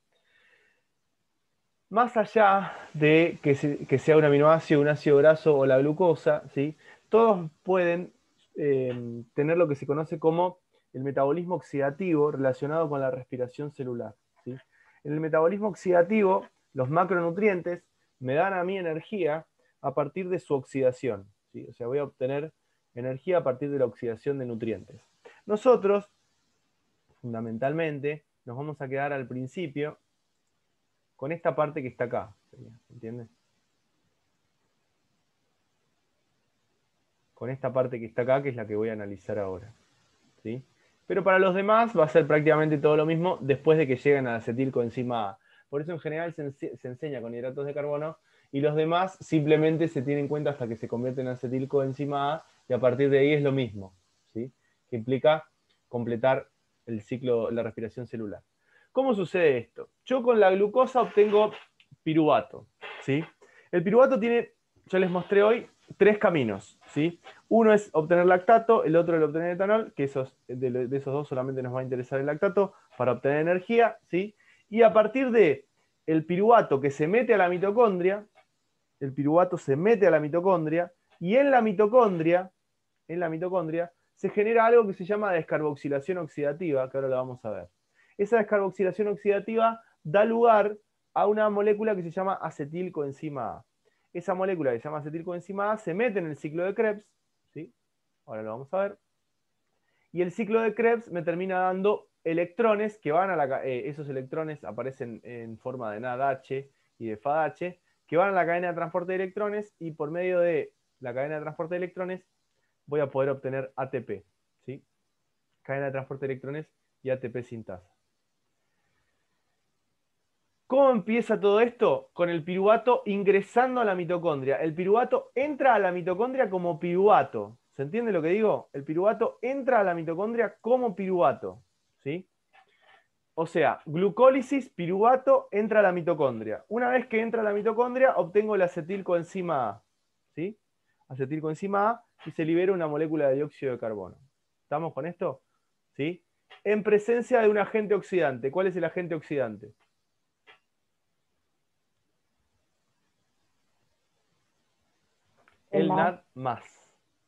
más allá de que sea un aminoácido, un ácido graso o la glucosa, ¿sí? Todos pueden tener lo que se conoce como el metabolismo oxidativo relacionado con la respiración celular, ¿sí? En el metabolismo oxidativo, los macronutrientes me dan a mí energía a partir de su oxidación, ¿sí? O sea, voy a obtener energía a partir de la oxidación de nutrientes. Nosotros, fundamentalmente, nos vamos a quedar al principio con esta parte que está acá, ¿entiendes? Con esta parte que está acá, que es la que voy a analizar ahora, ¿sí? Pero para los demás va a ser prácticamente todo lo mismo después de que lleguen al acetilcoenzima A. Por eso en general se enseña con hidratos de carbono y los demás simplemente se tienen en cuenta hasta que se convierten en acetilcoenzima A y a partir de ahí es lo mismo, ¿sí? Que implica completar el ciclo, la respiración celular. ¿Cómo sucede esto? Yo con la glucosa obtengo piruvato, ¿sí? El piruvato tiene, yo les mostré hoy, 3 caminos, ¿sí? Uno es obtener lactato, el otro es el obtener etanol, que de esos dos solamente nos va a interesar el lactato para obtener energía, ¿sí? Y a partir de el piruvato que se mete a la mitocondria, el piruvato se mete a la mitocondria, y en la mitocondria se genera algo que se llama descarboxilación oxidativa, que ahora lo vamos a ver. Esa descarboxilación oxidativa da lugar a una molécula que se llama acetilcoenzima A. Esa molécula que se llama acetilcoenzima A se mete en el ciclo de Krebs, ¿sí? Ahora lo vamos a ver. Y el ciclo de Krebs me termina dando electrones que van a esos electrones aparecen en forma de NADH y de FADH, que van a la cadena de transporte de electrones y por medio de la cadena de transporte de electrones voy a poder obtener ATP, ¿sí? Cadena de transporte de electrones y ATP sintasa. ¿Cómo empieza todo esto? Con el piruvato ingresando a la mitocondria. El piruvato entra a la mitocondria como piruvato. ¿Se entiende lo que digo? El piruvato entra a la mitocondria como piruvato, ¿sí? O sea, glucólisis, piruvato, entra a la mitocondria. Una vez que entra a la mitocondria, obtengo el acetilcoenzima A, ¿sí? Acetilcoenzima A y se libera una molécula de dióxido de carbono. ¿Estamos con esto? ¿Sí? En presencia de un agente oxidante. ¿Cuál es el agente oxidante? El NAD+,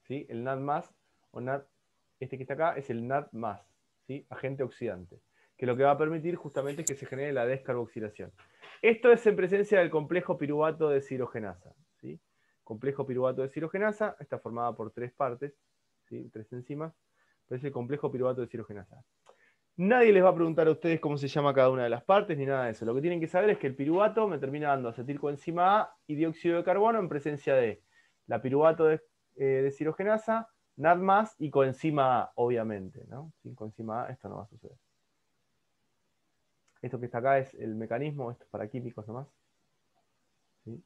¿sí? El NAD+, o NAD, este que está acá, es el NAD+, ¿sí? Agente oxidante, que lo que va a permitir justamente es que se genere la descarboxilación. Esto es en presencia del complejo piruvato de deshidrogenasa, ¿sí? Complejo piruvato de deshidrogenasa está formada por 3 partes, ¿sí? 3 enzimas, pero es el complejo piruvato de deshidrogenasa. Nadie les va a preguntar a ustedes cómo se llama cada una de las partes ni nada de eso. Lo que tienen que saber es que el piruvato me termina dando acetilcoenzima A y dióxido de carbono en presencia de la piruvato de deshidrogenasa, NAD+, y coenzima A, obviamente, ¿no? Sin coenzima A esto no va a suceder. Esto que está acá es el mecanismo, esto es para químicos nomás, ¿sí?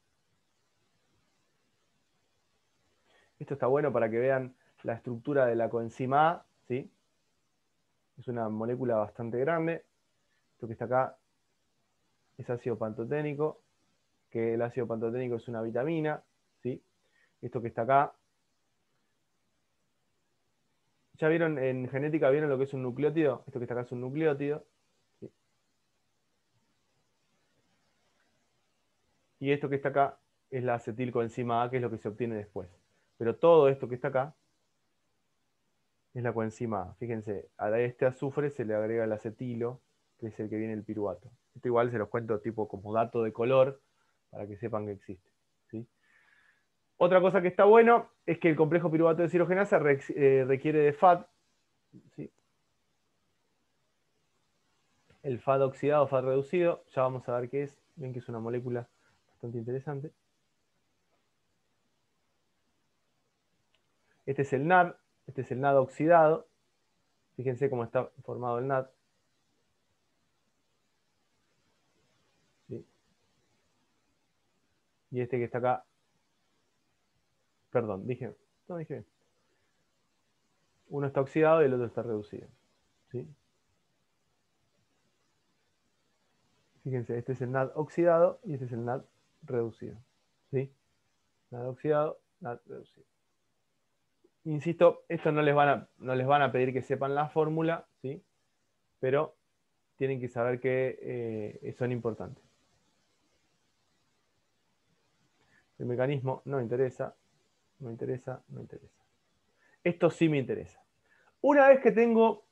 Esto está bueno para que vean la estructura de la coenzima A, ¿sí? Es una molécula bastante grande. Esto que está acá es ácido pantoténico, que el ácido pantoténico es una vitamina, ¿sí? Esto que está acá. ¿Ya vieron en genética, vieron lo que es un nucleótido? Esto que está acá es un nucleótido, ¿sí? Y esto que está acá es la acetilcoenzima A, que es lo que se obtiene después. Pero todo esto que está acá es la coenzima A. Fíjense, a este azufre se le agrega el acetilo, que es el que viene el piruvato. Esto igual se los cuento tipo como dato de color, para que sepan que existe, ¿sí? Otra cosa que está bueno es que el complejo piruvato de deshidrogenasa requiere de FAD, ¿sí? El FAD oxidado, FAD reducido, ya vamos a ver qué es. Ven que es una molécula bastante interesante. Este es el NAD, este es el NAD oxidado. Fíjense cómo está formado el NAD. ¿Sí? Y este que está acá, perdón, dije bien. Uno está oxidado y el otro está reducido, ¿sí? Fíjense, este es el NAD oxidado y este es el NAD reducido, ¿sí? NAD oxidado, NAD reducido. Insisto, esto no les van a pedir que sepan la fórmula, ¿sí? Pero tienen que saber que son importantes. El mecanismo no interesa, no interesa, no interesa. Esto sí me interesa. Una vez que tengo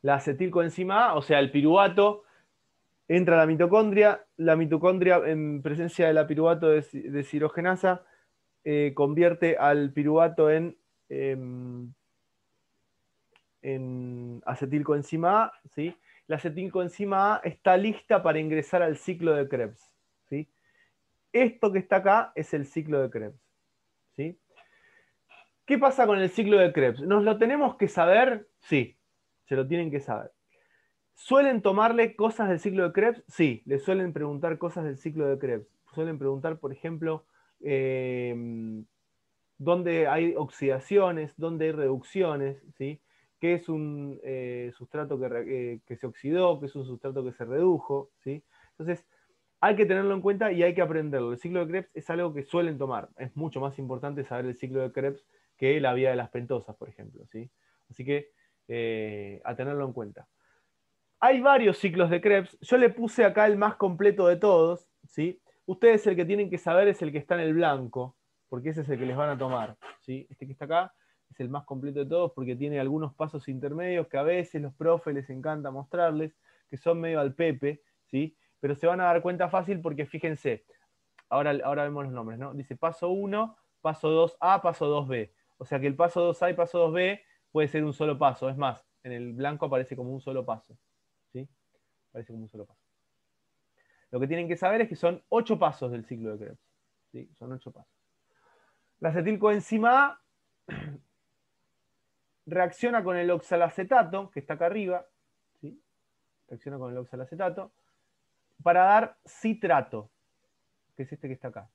la acetilcoenzima A, o sea, el piruvato, entra a la mitocondria en presencia de la piruvato de deshidrogenasa convierte al piruvato en acetilcoenzima A, ¿sí? La acetilcoenzima A está lista para ingresar al ciclo de Krebs, ¿sí? Esto que está acá es el ciclo de Krebs, ¿sí? ¿Qué pasa con el ciclo de Krebs? ¿Nos lo tenemos que saber? Sí, se lo tienen que saber. ¿Suelen tomarle cosas del ciclo de Krebs? Sí, le suelen preguntar cosas del ciclo de Krebs. Suelen preguntar, por ejemplo, dónde hay oxidaciones, dónde hay reducciones, ¿sí? ¿Qué es un sustrato que se oxidó? ¿Qué es un sustrato que se redujo? ¿Sí? Entonces, hay que tenerlo en cuenta y hay que aprenderlo. El ciclo de Krebs es algo que suelen tomar. Es mucho más importante saber el ciclo de Krebs que la vía de las pentosas, por ejemplo, ¿sí? Así que a tenerlo en cuenta. Hay varios ciclos de Krebs. Yo le puse acá el más completo de todos, ¿sí? Ustedes el que tienen que saber es el que está en el blanco, porque ese es el que les van a tomar, ¿sí? Este que está acá es el más completo de todos porque tiene algunos pasos intermedios que a veces los profes les encanta mostrarles, que son medio al pepe, ¿sí? Pero se van a dar cuenta fácil porque fíjense, ahora vemos los nombres, ¿no? Dice paso 1, paso 2A, paso 2B. O sea que el paso 2A y paso 2B puede ser un solo paso. Es más, en el blanco aparece como un solo paso, ¿sí? Parece como un solo paso. Lo que tienen que saber es que son 8 pasos del ciclo de Krebs. ¿Sí? Son 8 pasos. La acetilcoenzima A reacciona con el oxalacetato, que está acá arriba, ¿sí? Reacciona con el oxalacetato, para dar citrato, que es este que está acá,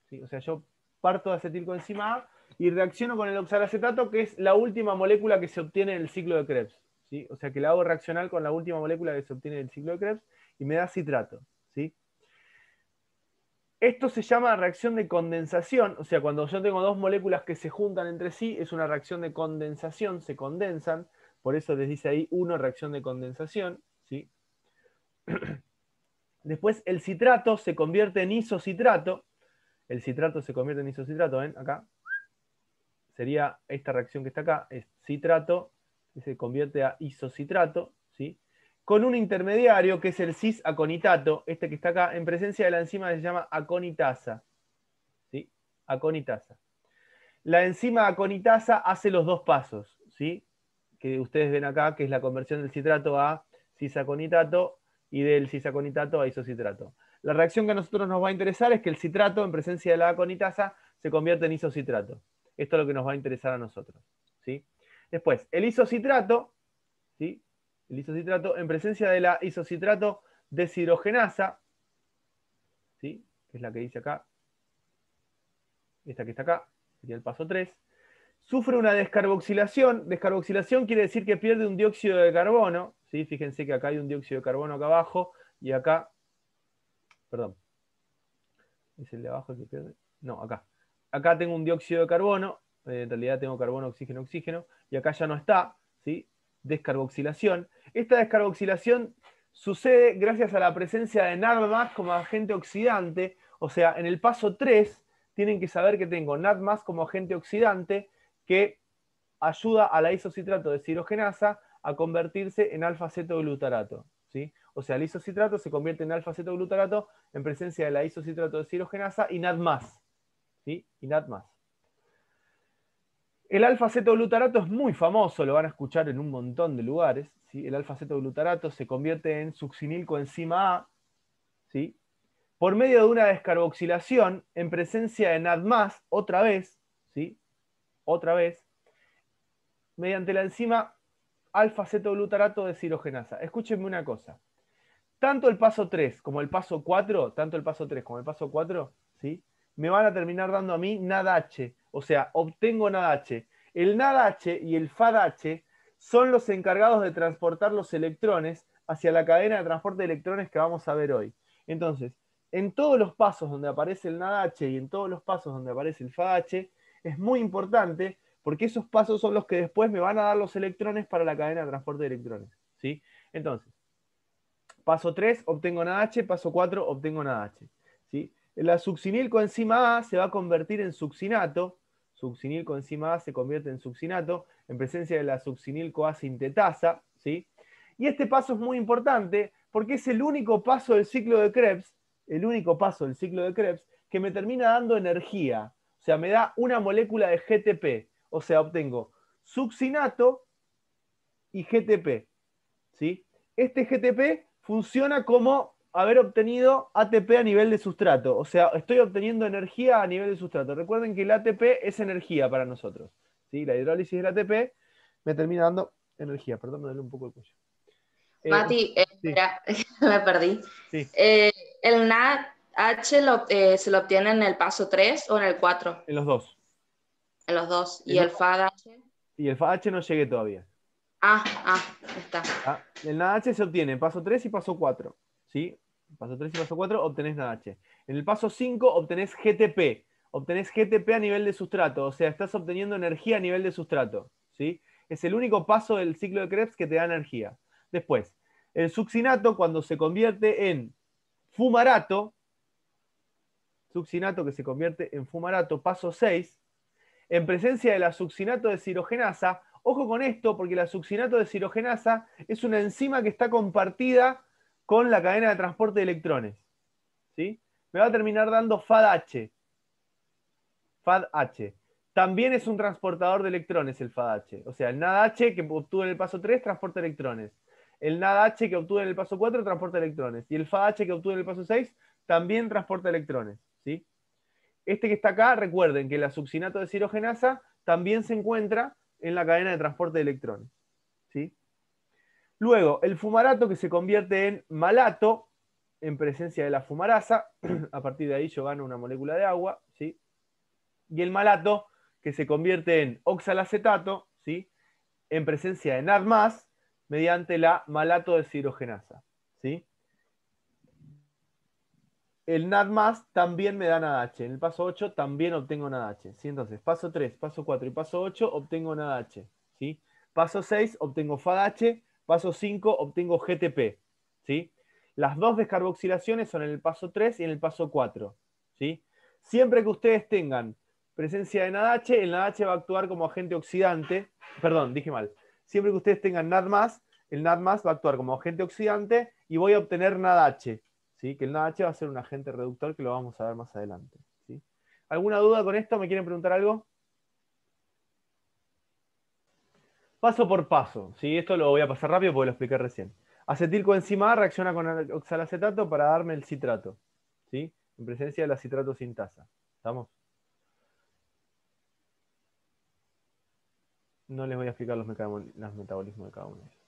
¿sí? O sea, yo parto de acetilcoenzima A y reacciono con el oxalacetato, que es la última molécula que se obtiene en el ciclo de Krebs, ¿sí? O sea, que la hago reaccionar con la última molécula que se obtiene en el ciclo de Krebs y me da citrato, ¿sí? Esto se llama reacción de condensación, o sea, cuando yo tengo dos moléculas que se juntan entre sí, es una reacción de condensación, se condensan, por eso les dice ahí 1, reacción de condensación, ¿sí? Después el citrato se convierte en isocitrato, el citrato se convierte en isocitrato, ¿ven? Acá. Sería esta reacción que está acá, es citrato, que se convierte a isocitrato, ¿sí? Con un intermediario que es el cis-aconitato, este que está acá, en presencia de la enzima que se llama aconitasa, ¿sí? Aconitasa. La enzima aconitasa hace los dos pasos, ¿sí? Que ustedes ven acá, que es la conversión del citrato a cis-aconitato y del cis-aconitato a isocitrato. La reacción que a nosotros nos va a interesar es que el citrato, en presencia de la aconitasa, se convierte en isocitrato. Esto es lo que nos va a interesar a nosotros, ¿sí? Después, el isocitrato, ¿sí? El isocitrato, en presencia de la isocitrato deshidrogenasa, ¿sí? Que es la que dice acá, esta que está acá, sería el paso 3, sufre una descarboxilación. Descarboxilación quiere decir que pierde un dióxido de carbono, ¿sí? Fíjense que acá hay un dióxido de carbono acá abajo, y acá, perdón, ¿es el de abajo el que pierde? No, acá. Acá tengo un dióxido de carbono, en realidad tengo carbono, oxígeno, oxígeno, y acá ya no está, ¿sí? Descarboxilación. Esta descarboxilación sucede gracias a la presencia de NAD+ como agente oxidante, o sea, en el paso 3 tienen que saber que tengo NAD+ como agente oxidante que ayuda a la isocitrato deshidrogenasa a convertirse en alfa-cetoglutarato, ¿sí? O sea, el isocitrato se convierte en alfa-cetoglutarato en presencia de la isocitrato deshidrogenasa y NAD+, ¿sí? Y NAD+. El alfa-cetoglutarato es muy famoso, lo van a escuchar en un montón de lugares, ¿sí? El alfa-cetoglutarato se convierte en succinilcoenzima A, ¿sí? Por medio de una descarboxilación en presencia de NAD+, otra vez, ¿sí? Otra vez, mediante la enzima alfa-cetoglutarato deshidrogenasa. Escúchenme una cosa. Tanto el paso 3 como el paso 4, ¿sí? Me van a terminar dando a mí NADH. O sea, obtengo NADH. El NADH y el FADH son los encargados de transportar los electrones hacia la cadena de transporte de electrones que vamos a ver hoy. Entonces, en todos los pasos donde aparece el NADH y en todos los pasos donde aparece el FADH, es muy importante porque esos pasos son los que después me van a dar los electrones para la cadena de transporte de electrones, ¿sí? Entonces, paso 3, obtengo NADH, paso 4, obtengo NADH. ¿Sí? La succinil coenzima A se va a convertir en succinato. Succinil coenzima A se convierte en succinato en presencia de la succinil CoA sintetasa. ¿Sí? Y este paso es muy importante porque es el único paso del ciclo de Krebs, que me termina dando energía. O sea, me da una molécula de GTP. O sea, obtengo succinato y GTP. ¿Sí? Este GTP funciona como haber obtenido ATP a nivel de sustrato. O sea, estoy obteniendo energía a nivel de sustrato. Recuerden que el ATP es energía para nosotros. ¿Sí? La hidrólisis del ATP me termina dando energía. Perdón, me duele un poco el cuello. Mati, Sí, espera, me perdí. sí, ¿El NADH se lo obtiene en el paso 3 o en el 4? en los dos. En los dos. En ¿Y el uno- FADH? y el FAH no llegué todavía. Está. ¿Ah? El NADH se obtiene en paso 3 y paso 4. ¿Sí? Paso 3 y paso 4 obtenés NADH. En el paso 5 obtenés GTP. Obtenés GTP a nivel de sustrato. O sea, estás obteniendo energía a nivel de sustrato. ¿Sí? Es el único paso del ciclo de Krebs que te da energía. Después, el succinato cuando se convierte en fumarato, succinato que se convierte en fumarato, paso 6, en presencia de la succinato de cirogenasa. Ojo con esto, porque la succinato de cirogenasa es una enzima que está compartida con la cadena de transporte de electrones. ¿Sí? Me va a terminar dando FADH. FADH. También es un transportador de electrones el FADH. O sea, el NADH que obtuve en el paso 3 transporta electrones. El NADH que obtuve en el paso 4 transporta electrones. Y el FADH que obtuve en el paso 6 también transporta electrones. ¿Sí? Este que está acá, recuerden que la succinato de cirogenasa también se encuentra en la cadena de transporte de electrones. ¿Sí? Luego, el fumarato que se convierte en malato en presencia de la fumarasa. A partir de ahí yo gano una molécula de agua. ¿Sí? Y el malato que se convierte en oxalacetato, ¿sí? En presencia de NAD+, mediante la malato de cirogenasa. ¿Sí? El NAD+ también me da NADH. En el paso 8 también obtengo NADH. ¿Sí? Entonces, paso 3, paso 4 y paso 8 obtengo NADH. ¿Sí? Paso 6 obtengo FADH. Paso 5 obtengo GTP. ¿Sí? Las dos descarboxilaciones son en el paso 3 y en el paso 4. ¿Sí? Siempre que ustedes tengan presencia de NADH, el NADH va a actuar como agente oxidante. Perdón, dije mal. Siempre que ustedes tengan NAD+, el NAD+ va a actuar como agente oxidante y voy a obtener NADH. ¿Sí? Que el NADH va a ser un agente reductor que lo vamos a ver más adelante. ¿Sí? ¿Alguna duda con esto? ¿Me quieren preguntar algo? Paso por paso. ¿Sí? Esto lo voy a pasar rápido porque lo expliqué recién. Acetilcoenzima A reacciona con el oxalacetato para darme el citrato. ¿Sí? En presencia de la citrato sintasa. ¿Estamos? No les voy a explicar los metabolismos de cada uno de ellos.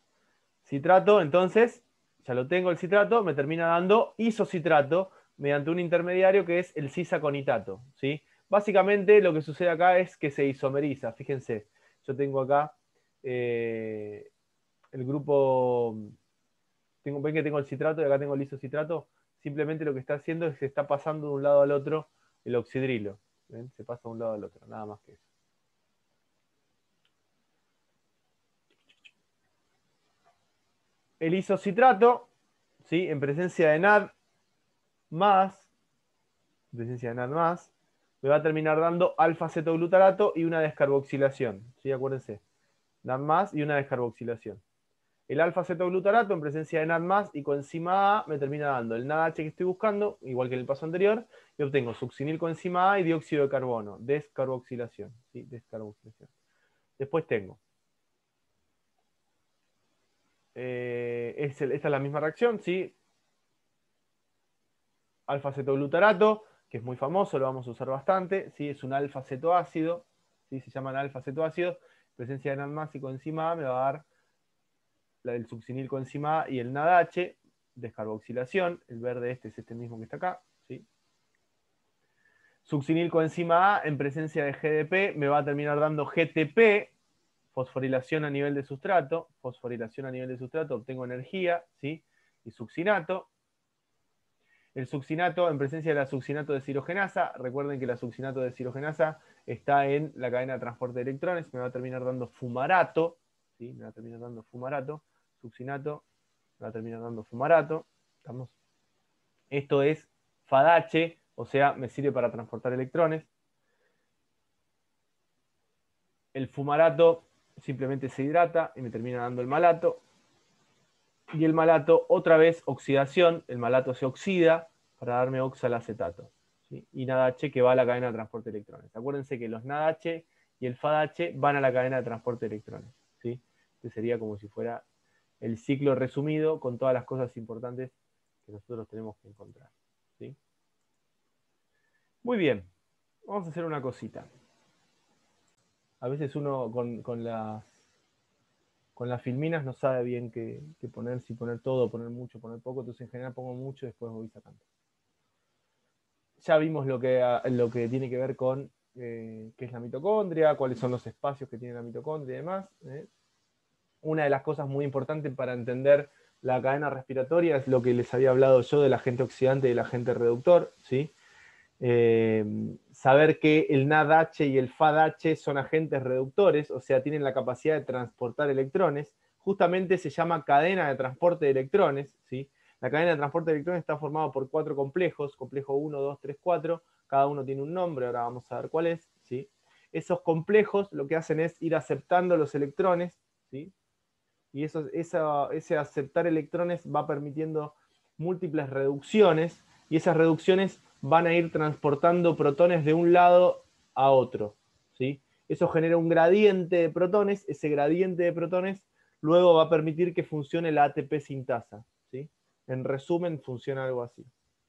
Citrato, entonces, ya lo tengo el citrato, me termina dando isocitrato mediante un intermediario que es el cisaconitato. ¿Sí? Básicamente lo que sucede acá es que se isomeriza. Fíjense, yo tengo acá el grupo, ven que tengo el citrato y acá tengo el isocitrato. Simplemente lo que está haciendo es que se está pasando de un lado al otro el oxidrilo. ¿Ven? Se pasa de un lado al otro, nada más que eso. El isocitrato, ¿sí? En presencia de NAD+, me va a terminar dando alfa-cetoglutarato y una descarboxilación. ¿Sí? Acuérdense. NAD+ y una descarboxilación. El alfa-cetoglutarato en presencia de NAD+ y coenzima A me termina dando el NADH que estoy buscando, igual que en el paso anterior, y obtengo succinil coenzima A y dióxido de carbono. Descarboxilación. ¿Sí? Descarboxilación. Después tengo esta es la misma reacción, ¿sí? Alfa-cetoglutarato, que es muy famoso, lo vamos a usar bastante, ¿sí? Es un alfa-cetoácido, ¿sí? Se llaman alfa-cetoácidos, presencia de NAD+ y coenzima A me va a dar la del succinil coenzima A y el NADH, descarboxilación, el verde es este mismo que está acá, ¿sí? Succinil coenzima A en presencia de GDP me va a terminar dando GTP, fosforilación a nivel de sustrato, obtengo energía, ¿sí? Y succinato. El succinato, en presencia de la succinato de cirogenasa, recuerden que la succinato de cirogenasa está en la cadena de transporte de electrones, me va a terminar dando fumarato, ¿sí? Me va a terminar dando fumarato, succinato va a terminar dando fumarato. ¿Estamos? Esto es FADH, o sea, me sirve para transportar electrones. El fumarato simplemente se hidrata y me termina dando el malato. Y el malato, otra vez, oxidación, el malato se oxida para darme oxalacetato. ¿Sí? Y NADH que va a la cadena de transporte de electrones. Acuérdense que los NADH y el FADH van a la cadena de transporte de electrones. ¿Sí? Este sería como si fuera el ciclo resumido con todas las cosas importantes que nosotros tenemos que encontrar. ¿Sí? Muy bien, vamos a hacer una cosita. A veces uno con las filminas no sabe bien qué poner, si poner todo, poner mucho, poner poco, entonces en general pongo mucho y después voy sacando. Ya vimos lo que tiene que ver con qué es la mitocondria, cuáles son los espacios que tiene la mitocondria y demás. Una de las cosas muy importantes para entender la cadena respiratoria es lo que les había hablado yo del agente oxidante y del agente reductor, ¿sí? Saber que el NADH y el FADH son agentes reductores, o sea, tienen la capacidad de transportar electrones. Justamente se llama cadena de transporte de electrones, ¿sí? La cadena de transporte de electrones está formada por 4 complejos, complejo 1, 2, 3, 4, cada uno tiene un nombre, ahora vamos a ver cuál es, ¿sí? Esos complejos lo que hacen es ir aceptando los electrones, ¿sí? Y ese aceptar electrones va permitiendo múltiples reducciones, y esas reducciones van a ir transportando protones de un lado a otro, ¿sí? Eso genera un gradiente de protones, ese gradiente de protones luego va a permitir que funcione la ATP sintasa, ¿sí? En resumen, funciona algo así,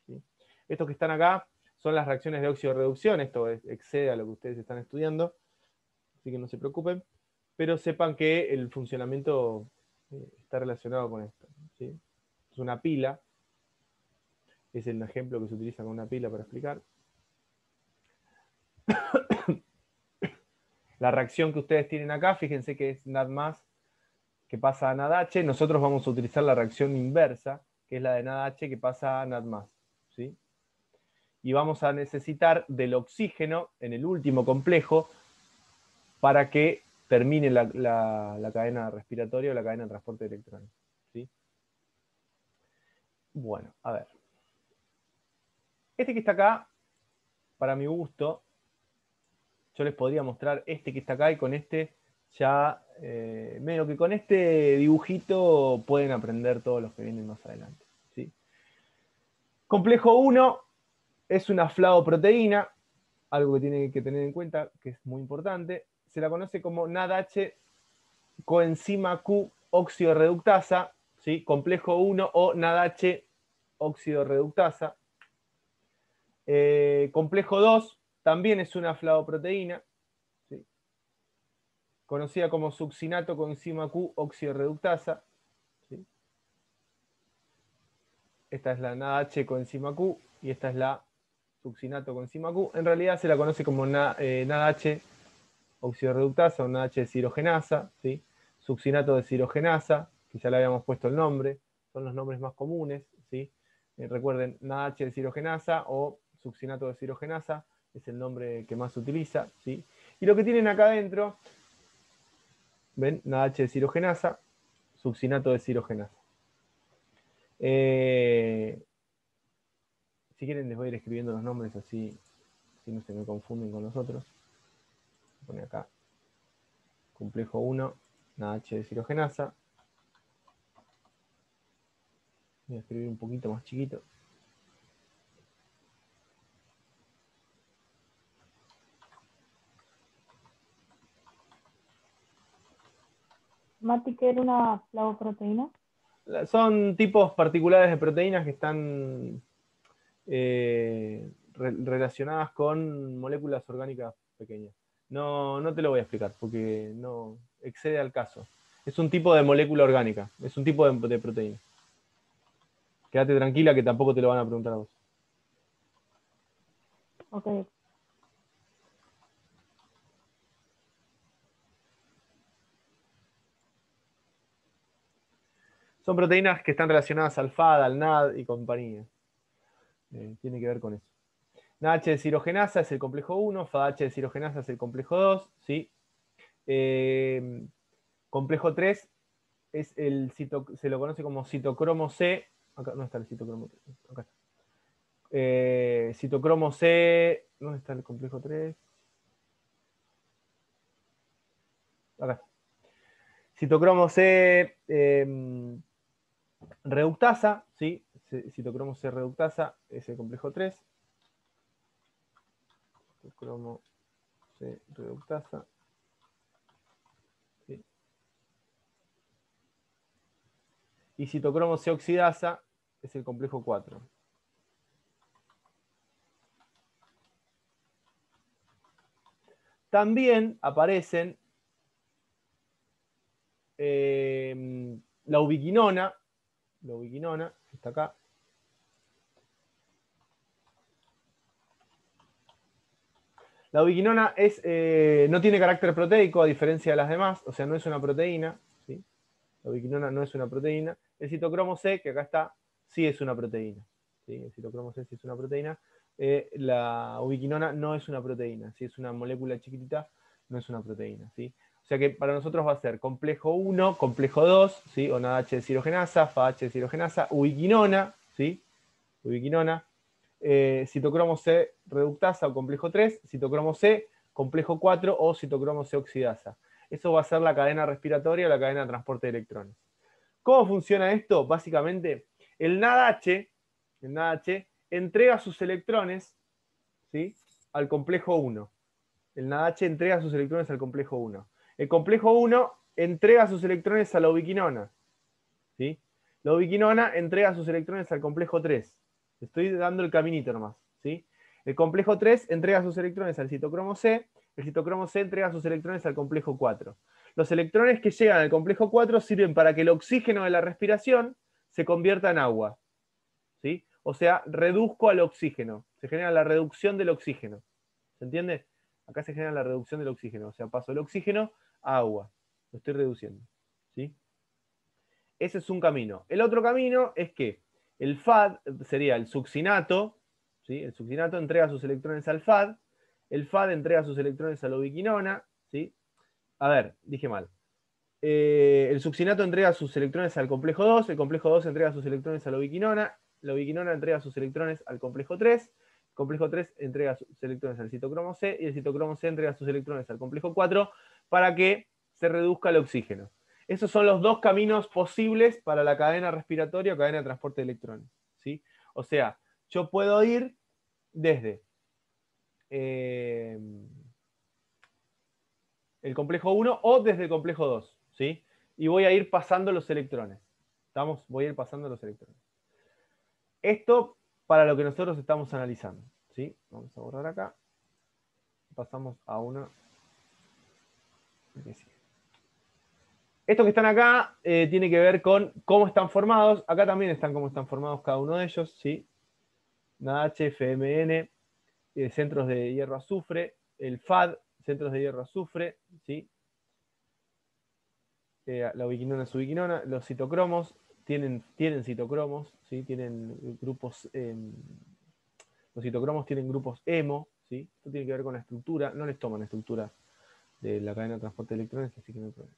¿sí? Estos que están acá son las reacciones de óxido-reducción, esto excede a lo que ustedes están estudiando, así que no se preocupen, pero sepan que el funcionamiento está relacionado con esto, ¿sí? Es una pila, es el ejemplo que se utiliza con una pila para explicar. La reacción que ustedes tienen acá, fíjense que es NAD+, que pasa a NADH. Nosotros vamos a utilizar la reacción inversa, que es la de NADH que pasa a NAD+, ¿sí? Y vamos a necesitar del oxígeno en el último complejo para que termine la cadena respiratoria o la cadena de transporte de electrones, ¿sí? Bueno, a ver. Este que está acá, para mi gusto, yo les podría mostrar este que está acá y con este ya, medio que con este dibujito pueden aprender todos los que vienen más adelante, ¿sí? Complejo 1 es una flavoproteína, algo que tienen que tener en cuenta, que es muy importante. Se la conoce como NADH coenzima Q óxido reductasa, ¿sí? Complejo 1 o NADH óxido reductasa. Complejo 2 también es una flavoproteína, ¿sí? Conocida como succinato coenzima Q óxido reductasa, ¿sí? Esta es la NADH coenzima Q y esta es la succinato coenzima Q. En realidad se la conoce como NADH óxido reductasa o NADH deshidrogenasa, ¿sí? Succinato deshidrogenasa, que ya le habíamos puesto el nombre, son los nombres más comunes, ¿sí? Recuerden, NADH deshidrogenasa o succinato deshidrogenasa es el nombre que más se utiliza, ¿sí? Y lo que tienen acá adentro, ven, NADH deshidrogenasa, succinato deshidrogenasa. Si quieren les voy a ir escribiendo los nombres así no se me confunden con los otros. Voy a poner acá, complejo 1, NADH deshidrogenasa. Voy a escribir un poquito más chiquito. Mati, ¿qué era una flavoproteína? Son tipos particulares de proteínas que están relacionadas con moléculas orgánicas pequeñas. No te lo voy a explicar porque no excede al caso. Es un tipo de molécula orgánica, es un tipo de proteína. Quédate tranquila que tampoco te lo van a preguntar a vos. Ok. Son proteínas que están relacionadas al FAD, al NAD y compañía. Tiene que ver con eso. NADH deshidrogenasa es el complejo 1, FADH deshidrogenasa es el complejo 2, ¿sí? Complejo 3 es se lo conoce como citocromo C. Acá no está el citocromo, acá está. Citocromo C, ¿dónde está el complejo 3? Acá está. Citocromo C reductasa, ¿sí? Citocromo C reductasa es el complejo 3. Citocromo C reductasa. ¿Sí? Y citocromo C oxidasa es el complejo 4. También aparecen la ubiquinona, que está acá. La ubiquinona no tiene carácter proteico a diferencia de las demás, o sea, no es una proteína. ¿Sí? La ubiquinona no es una proteína. El citocromo C, que acá está, sí es una proteína. ¿Sí? El citocromo C sí es una proteína. La ubiquinona no es una proteína. ¿Sí? Es una molécula chiquitita, no es una proteína. ¿Sí? O sea que para nosotros va a ser complejo 1, complejo 2, ¿sí? O NADH deshidrogenasa, FAH deshidrogenasa, ubiquinona, ¿sí? Ubiquinona, citocromo C reductasa o complejo 3, citocromo C, complejo 4 o citocromo C oxidasa. Eso va a ser la cadena respiratoria o la cadena de transporte de electrones. ¿Cómo funciona esto? Básicamente, el NADH entrega sus electrones, ¿sí? Al complejo 1. El NADH entrega sus electrones al complejo 1. El complejo 1 entrega sus electrones a la ubiquinona, ¿sí? La ubiquinona entrega sus electrones al complejo 3. Estoy dando el caminito nomás, ¿sí? El complejo 3 entrega sus electrones al citocromo C, el citocromo C entrega sus electrones al complejo 4. Los electrones que llegan al complejo 4 sirven para que el oxígeno de la respiración se convierta en agua, ¿sí? O sea, reduzco al oxígeno. Se genera la reducción del oxígeno. ¿Se entiende? Acá se genera la reducción del oxígeno. O sea, paso el oxígeno a agua. Lo estoy reduciendo, ¿sí? Ese es un camino. El otro camino es que el FAD sería el succinato, ¿sí? El succinato entrega sus electrones al FAD, el FAD entrega sus electrones a la ubiquinona, ¿sí? A ver, dije mal. El succinato entrega sus electrones al complejo 2, el complejo 2 entrega sus electrones a la ubiquinona entrega sus electrones al complejo 3, el complejo 3 entrega sus electrones al citocromo C y el citocromo C entrega sus electrones al complejo 4 para que se reduzca el oxígeno. Esos son los dos caminos posibles para la cadena respiratoria o cadena de transporte de electrones, ¿sí? O sea, yo puedo ir desde el complejo 1 o desde el complejo 2, ¿sí? Y voy a ir pasando los electrones. ¿Estamos? Voy a ir pasando los electrones. Esto para lo que nosotros estamos analizando, ¿sí? Vamos a borrar acá. Pasamos a una. Estos que están acá tiene que ver con cómo están formados. Acá también están cómo están formados cada uno de ellos, ¿sí? NADH, FMN, centros de hierro azufre, el FAD, centros de hierro azufre, ¿sí? La ubiquinona es ubiquinona, los citocromos tienen citocromos, ¿sí? Tienen grupos, los citocromos tienen grupos hemo, ¿sí? Esto tiene que ver con la estructura, no les toman estructura de la cadena de transporte de electrones, así que no hay problema.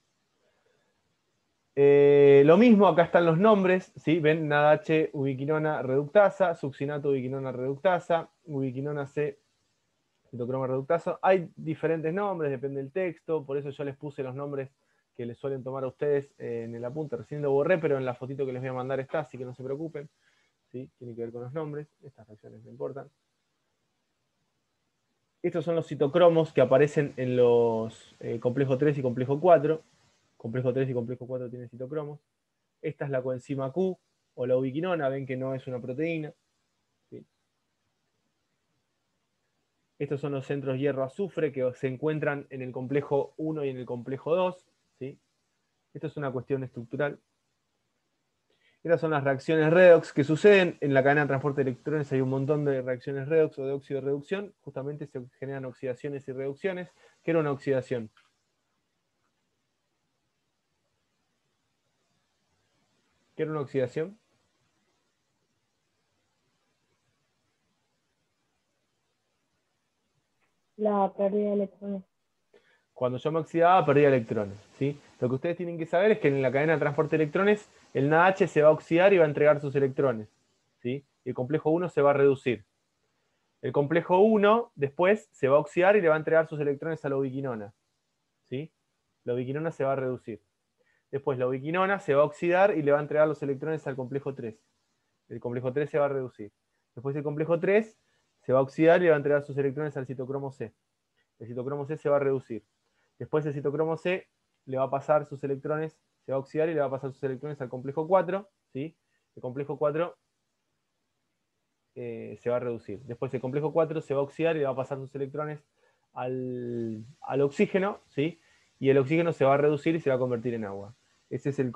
Lo mismo, acá están los nombres, ¿sí? Ven, NADH, ubiquinona reductasa, succinato, ubiquinona reductasa, ubiquinona C, citocromo reductasa. Hay diferentes nombres, depende del texto, por eso yo les puse los nombres que les suelen tomar a ustedes en el apunte. Recién lo borré, pero en la fotito que les voy a mandar está, así que no se preocupen, ¿sí? Tiene que ver con los nombres, estas reacciones no importan. Estos son los citocromos que aparecen en los complejo 3 y complejo 4. Complejo 3 y complejo 4 tienen citocromos. Esta es la coenzima Q o la ubiquinona, ven que no es una proteína, ¿sí? Estos son los centros hierro-azufre que se encuentran en el complejo 1 y en el complejo 2, ¿sí? Esto es una cuestión estructural. Estas son las reacciones redox que suceden en la cadena de transporte de electrones. Hay un montón de reacciones redox o de óxido de reducción. Justamente se generan oxidaciones y reducciones. ¿Qué era una oxidación? ¿Qué era una oxidación? La pérdida de electrones. Cuando yo me oxidaba, perdía electrones, ¿sí? Lo que ustedes tienen que saber es que en la cadena de transporte de electrones, el NaH se va a oxidar y va a entregar sus electrones, ¿sí? Y el complejo 1 se va a reducir. El complejo 1 después se va a oxidar y le va a entregar sus electrones a la ubiquinona, ¿sí? La ubiquinona se va a reducir. Después la ubiquinona se va a oxidar y le va a entregar los electrones al complejo 3. El complejo 3 se va a reducir. Después el complejo 3 se va a oxidar y le va a entregar sus electrones al citocromo C. El citocromo C se va a reducir. Después el citocromo C le va a pasar sus electrones, se va a oxidar y le va a pasar sus electrones al complejo 4, ¿sí? El complejo 4 se va a reducir. Después el complejo 4 se va a oxidar y le va a pasar sus electrones al oxígeno, ¿sí? Y el oxígeno se va a reducir y se va a convertir en agua. Ese es el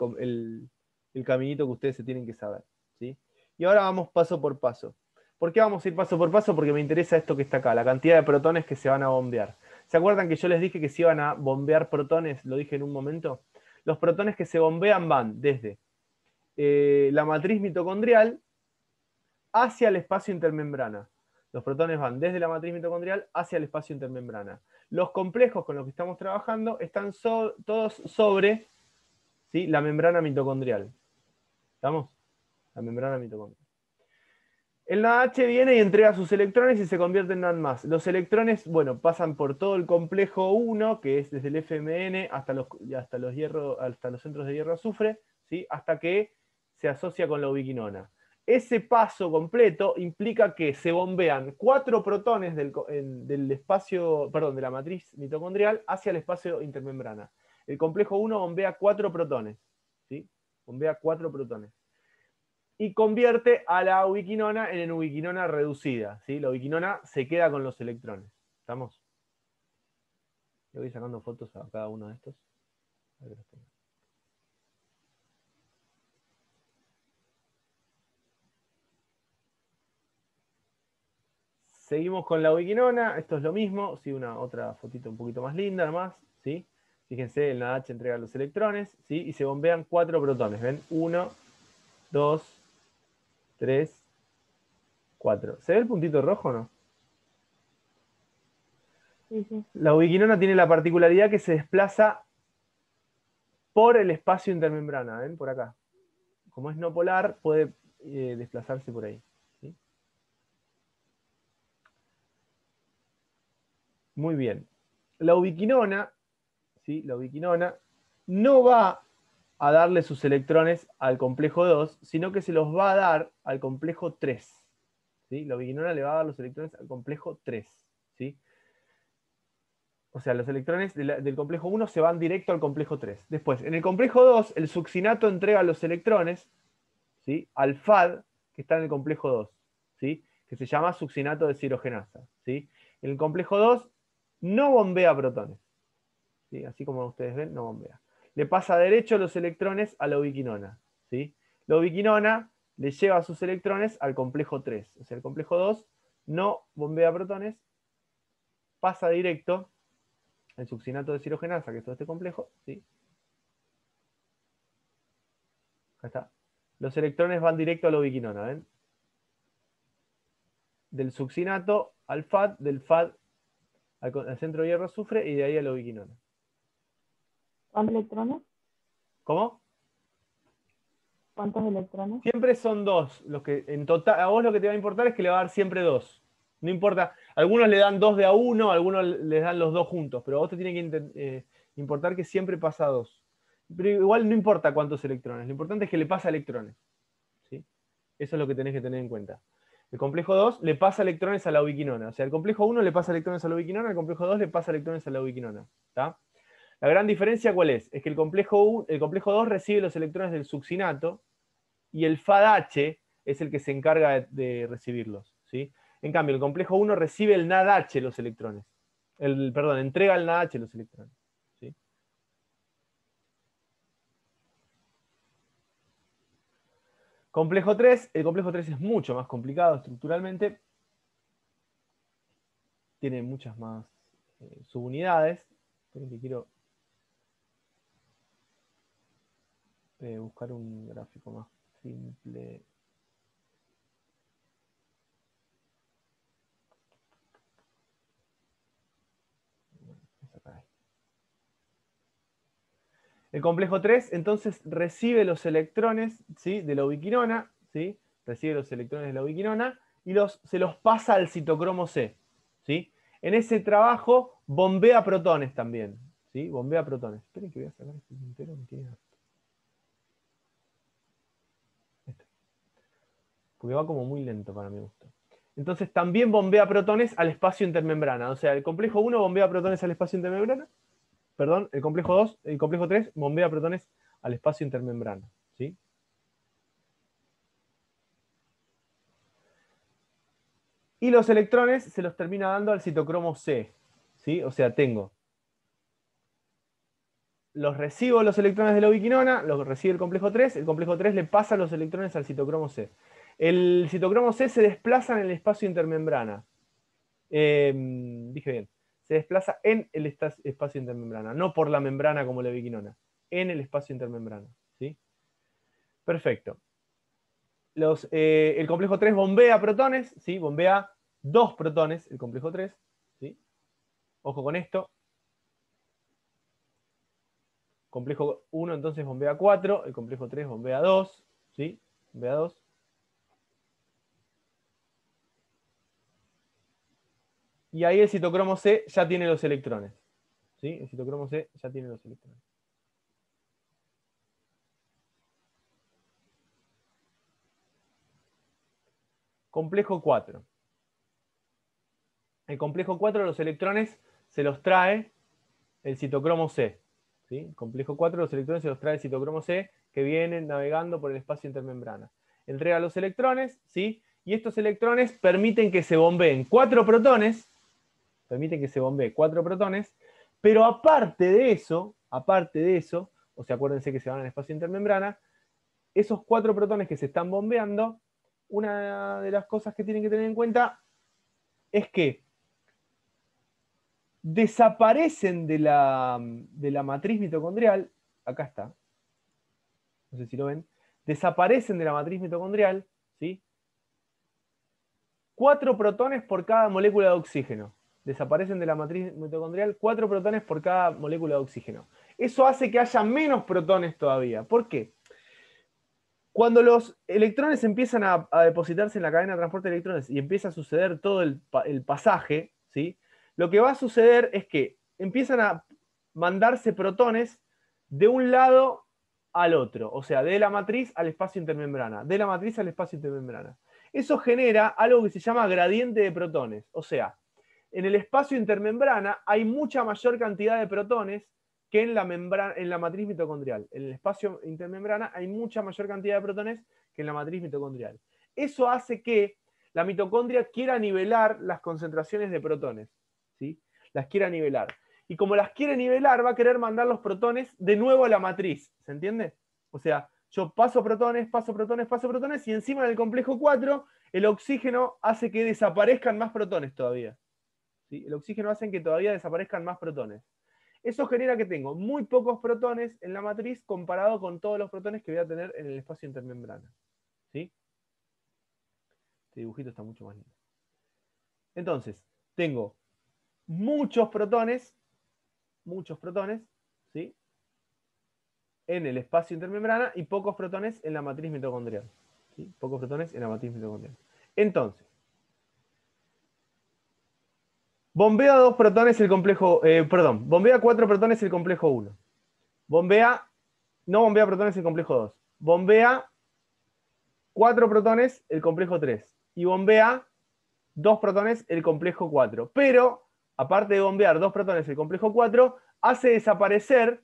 caminito que ustedes se tienen que saber, ¿sí? Y ahora vamos paso por paso. ¿Por qué vamos a ir paso por paso? Porque me interesa esto que está acá, la cantidad de protones que se van a bombear. ¿Se acuerdan que yo les dije que se iban a bombear protones? Lo dije en un momento. Los protones que se bombean van desde la matriz mitocondrial hacia el espacio intermembrana. Los protones van desde la matriz mitocondrial hacia el espacio intermembrana. Los complejos con los que estamos trabajando están todos sobre, ¿sí?, la membrana mitocondrial. ¿Estamos? La membrana mitocondrial. El NADH viene y entrega sus electrones y se convierte en NAD+. Los electrones, bueno, pasan por todo el complejo 1, que es desde el FMN hasta los centros de hierro-azufre, ¿sí?, hasta que se asocia con la ubiquinona. Ese paso completo implica que se bombean 4 protones del espacio, perdón, de la matriz mitocondrial hacia el espacio intermembrana. El complejo 1 bombea 4 protones, ¿sí? Bombea 4 protones. Y convierte a la ubiquinona en ubiquinona reducida, ¿sí? La ubiquinona se queda con los electrones. ¿Estamos? Le voy sacando fotos a cada uno de estos. A ver que los tenga. Seguimos con la ubiquinona, esto es lo mismo, sí, otra fotito un poquito más linda nomás, ¿sí? Fíjense, el NADH entrega los electrones, ¿sí? Y se bombean 4 protones, ¿ven? 1, 2, 3, 4. ¿Se ve el puntito rojo o no? Sí, sí. La ubiquinona tiene la particularidad que se desplaza por el espacio intermembrana, ¿ven? Por acá. Como es no polar, puede desplazarse por ahí, ¿sí? Muy bien. La ubiquinona, ¿sí?, la ubiquinona no va a darle sus electrones al complejo 2, sino que se los va a dar al complejo 3. ¿Sí? La ubiquinona le va a dar los electrones al complejo 3. ¿Sí? O sea, los electrones del complejo 1 se van directo al complejo 3. Después, en el complejo 2, el succinato entrega los electrones, ¿sí?, al FAD, que está en el complejo 2, ¿sí?, que se llama succinato de deshidrogenasa, ¿sí? En el complejo 2 no bombea protones, ¿sí? Así como ustedes ven, no bombea. Le pasa derecho los electrones a la ubiquinona, ¿sí? La ubiquinona le lleva sus electrones al complejo 3. O sea, el complejo 2 no bombea protones, pasa directo el succinato de deshidrogenasa, que es todo este complejo, ¿sí? Acá está. Los electrones van directo a la ubiquinona, ¿ven? Del succinato al FAD, del FAD al centro de hierro azufre y de ahí a la ubiquinona. ¿Cuántos electrones? ¿Cómo? ¿Cuántos electrones? Siempre son 2. Los que, en total, a vos lo que te va a importar es que le va a dar siempre 2. No importa. Algunos le dan 2 de a 1, algunos les dan los 2 juntos, pero a vos te tiene que importar que siempre pasa 2. Pero igual no importa cuántos electrones. Lo importante es que le pasa electrones, ¿sí? Eso es lo que tenés que tener en cuenta. El complejo 2 le pasa electrones a la ubiquinona. O sea, el complejo 1 le pasa electrones a la ubiquinona, el complejo 2 le pasa electrones a la ubiquinona. ¿Está? La gran diferencia, ¿cuál es? Es que el complejo 2 recibe los electrones del succinato y el FADH es el que se encarga de recibirlos, ¿sí? En cambio, el complejo 1 recibe el NADH los electrones. Entrega al NADH los electrones, ¿sí? Complejo 3, el complejo 3 es mucho más complicado estructuralmente, tiene muchas más subunidades. Esperen que quiero buscar un gráfico más simple. Es acá. El complejo 3 entonces recibe los electrones, ¿sí?, de la ubiquinona, ¿sí? Recibe los electrones de la ubiquinona y se los pasa al citocromo C, ¿sí? En ese trabajo bombea protones también, ¿sí? Bombea protones. Esperen que voy a sacar este puntero que tiene. Porque va como muy lento para mi gusto. Entonces también bombea protones al espacio intermembrana. O sea, el complejo 1 bombea protones al espacio intermembrana. Perdón, el complejo 3 bombea protones al espacio intermembrana, ¿sí? Y los electrones se los termina dando al citocromo C, ¿sí? O sea, recibo los electrones de la ubiquinona, los recibe el complejo 3 le pasa los electrones al citocromo C. El citocromo C se desplaza en el espacio intermembrana. Dije bien, se desplaza en el espacio intermembrana, no por la membrana como la ubiquinona, en el espacio intermembrana, ¿sí? Perfecto. El complejo 3 bombea protones, ¿sí? Bombea 2 protones, el complejo 3, ¿sí? Ojo con esto. Complejo 1 entonces bombea 4, el complejo 3 bombea 2, ¿sí? Bombea 2. Y ahí el citocromo C ya tiene los electrones, ¿sí? El citocromo C ya tiene los electrones. Complejo 4. El complejo 4, los electrones se los trae el citocromo C, ¿sí? El complejo 4, los electrones se los trae el citocromo C, que vienen navegando por el espacio intermembrana. Entrega los electrones, ¿sí? Y estos electrones permiten que se bombeen 4 protones, pero aparte de eso, o sea, acuérdense que se van al espacio intermembrana, esos 4 protones que se están bombeando, una de las cosas que tienen que tener en cuenta es que desaparecen de la matriz mitocondrial, acá está, no sé si lo ven, desaparecen de la matriz mitocondrial, ¿sí? 4 protones por cada molécula de oxígeno. Desaparecen de la matriz mitocondrial 4 protones por cada molécula de oxígeno. Eso hace que haya menos protones todavía. ¿Por qué? Cuando los electrones empiezan a depositarse en la cadena de transporte de electrones y empieza a suceder todo el pasaje, ¿sí? Lo que va a suceder es que empiezan a mandarse protones de un lado al otro, o sea, de la matriz al espacio intermembrana, de la matriz al espacio intermembrana. Eso genera algo que se llama gradiente de protones, o sea, en el espacio intermembrana hay mucha mayor cantidad de protones que en la matriz mitocondrial. En el espacio intermembrana hay mucha mayor cantidad de protones que en la matriz mitocondrial. Eso hace que la mitocondria quiera nivelar las concentraciones de protones, ¿sí? Las quiera nivelar. Y como las quiere nivelar, va a querer mandar los protones de nuevo a la matriz, ¿se entiende? O sea, yo paso protones, y encima del complejo 4, el oxígeno hace que desaparezcan más protones todavía, ¿sí? El oxígeno hace que todavía desaparezcan más protones. Eso genera que tengo muy pocos protones en la matriz comparado con todos los protones que voy a tener en el espacio intermembrana, ¿sí? Este dibujito está mucho más lindo. Entonces, tengo muchos protones, ¿sí? En el espacio intermembrana y pocos protones en la matriz mitocondrial, ¿sí? Pocos protones en la matriz mitocondrial. Entonces, bombea 2 protones el complejo, bombea 4 protones el complejo 1. No bombea protones el complejo 2. Bombea 4 protones el complejo 3. Y bombea 2 protones el complejo 4. Pero, aparte de bombear 2 protones el complejo 4, hace desaparecer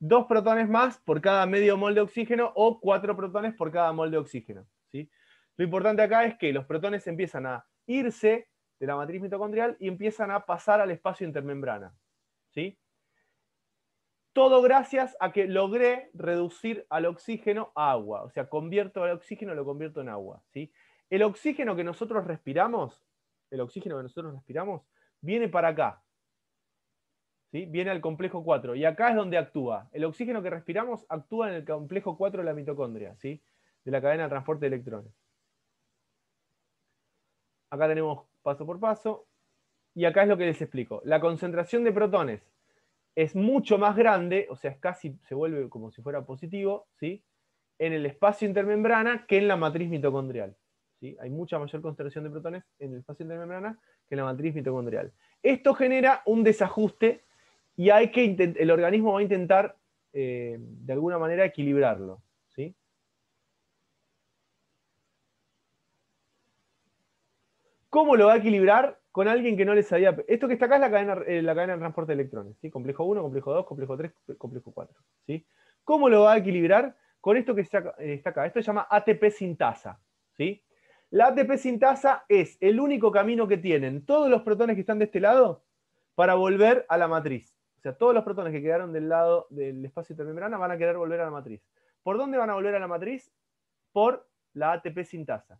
2 protones más por cada medio mol de oxígeno o 4 protones por cada mol de oxígeno, ¿sí? Lo importante acá es que los protones empiezan a irse de la matriz mitocondrial y empiezan a pasar al espacio intermembrana, ¿sí? Todo gracias a que logré reducir al oxígeno a agua. O sea, convierto al oxígeno, lo convierto en agua, ¿sí? El oxígeno que nosotros respiramos, viene para acá, ¿sí? Viene al complejo 4. Y acá es donde actúa. El oxígeno que respiramos actúa en el complejo 4 de la mitocondria, ¿sí? De la cadena de transporte de electrones. Acá tenemos paso por paso. Y acá es lo que les explico. La concentración de protones es mucho más grande, o sea, es casi, se vuelve como si fuera positivo, ¿sí? En el espacio intermembrana que en la matriz mitocondrial. ¿Sí? Hay mucha mayor concentración de protones en el espacio intermembrana que en la matriz mitocondrial. Esto genera un desajuste y el organismo va a intentar de alguna manera equilibrarlo. ¿Sí? ¿Cómo lo va a equilibrar? Con alguien que no le sabía. Esto que está acá es la cadena de transporte de electrones. ¿Sí? Complejo 1, complejo 2, complejo 3, complejo 4. ¿Sí? ¿Cómo lo va a equilibrar? Con esto que está acá. Esto se llama ATP sintasa. ¿Sí? La ATP sintasa es el único camino que tienen todos los protones que están de este lado para volver a la matriz. O sea, todos los protones que quedaron del lado del espacio intermembrana van a querer volver a la matriz. ¿Por dónde van a volver a la matriz? Por la ATP sintasa.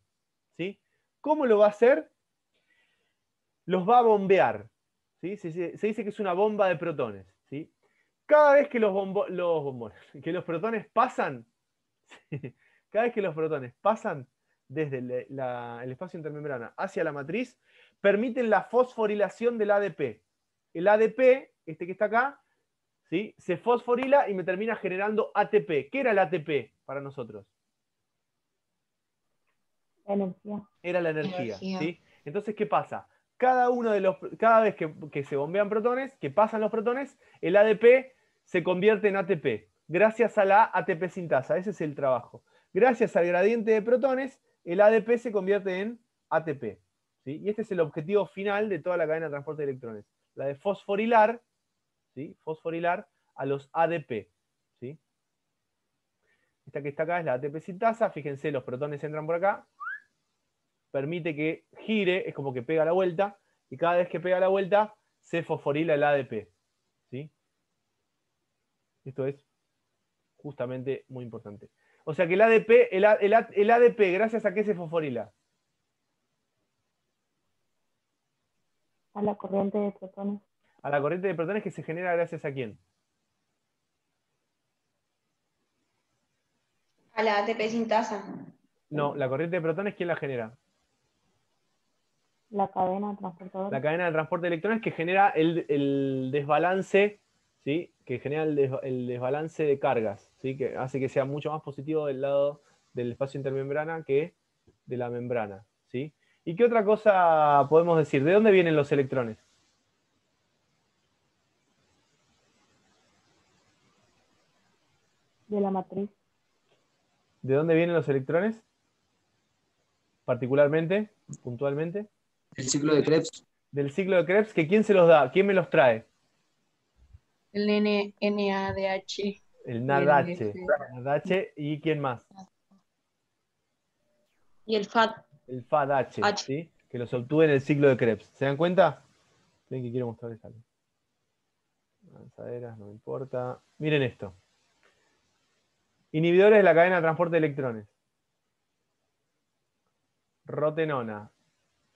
¿Sí? ¿Cómo lo va a hacer? Los va a bombear. ¿Sí? Se dice que es una bomba de protones. ¿Sí? Cada vez que que los protones pasan, cada vez que los protones pasan desde el espacio intermembrana hacia la matriz, permiten la fosforilación del ADP. El ADP, este que está acá, ¿sí? Se fosforila y me termina generando ATP. ¿Qué era el ATP para nosotros? Energía. Era la energía. ¿Sí? Entonces, ¿qué pasa? Cada vez que se bombean protones, que pasan los protones, el ADP se convierte en ATP, gracias a la ATP sintasa. Ese es el trabajo. Gracias al gradiente de protones, el ADP se convierte en ATP. ¿Sí? Y este es el objetivo final de toda la cadena de transporte de electrones. La de fosforilar, ¿sí? Fosforilar a los ADP. ¿Sí? Esta que está acá es la ATP sintasa. Fíjense, los protones entran por acá, permite que gire, es como que pega la vuelta, y cada vez que pega la vuelta se fosforila el ADP. ¿Sí? Esto es justamente muy importante. O sea que el ADP, el ADP, ¿gracias a qué se fosforila? A la corriente de protones. A la corriente de protones que se genera gracias a quién. A la ATP sintasa. No, la corriente de protones, ¿quién la genera? La cadena La transportadora. cadena de transporte de electrones que genera el desbalance, ¿sí? Que genera el desbalance de cargas, ¿sí? Que hace que sea mucho más positivo del lado del espacio intermembrana que de la membrana. ¿Sí? ¿Y qué otra cosa podemos decir? ¿De dónde vienen los electrones? De la matriz. ¿De dónde vienen los electrones? Particularmente, puntualmente. El ciclo de Krebs. Del ciclo de Krebs, que ¿quién se los da? ¿Quién me los trae? El NADH. El Y el NADH. F. NADH y ¿quién más? Y el FAT. El FADH, H. ¿sí? Que los obtuve en el ciclo de Krebs. ¿Se dan cuenta? Ven que quiero mostrarles algo. Lanzaderas, no me importa. Miren esto. Inhibidores de la cadena de transporte de electrones. Rotenona,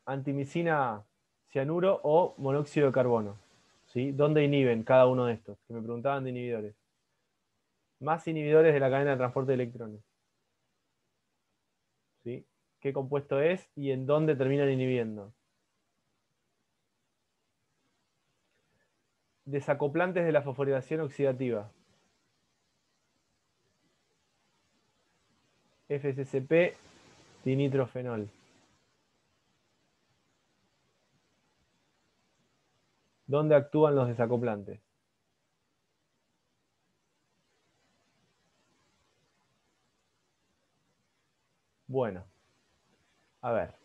antimicina A, cianuro o monóxido de carbono. ¿Sí? ¿Dónde inhiben cada uno de estos? Que me preguntaban de inhibidores. Más inhibidores de la cadena de transporte de electrones. ¿Sí? ¿Qué compuesto es y en dónde terminan inhibiendo? Desacoplantes de la fosforilación oxidativa. FSCP, dinitrofenol. ¿Dónde actúan los desacoplantes? Bueno, a ver.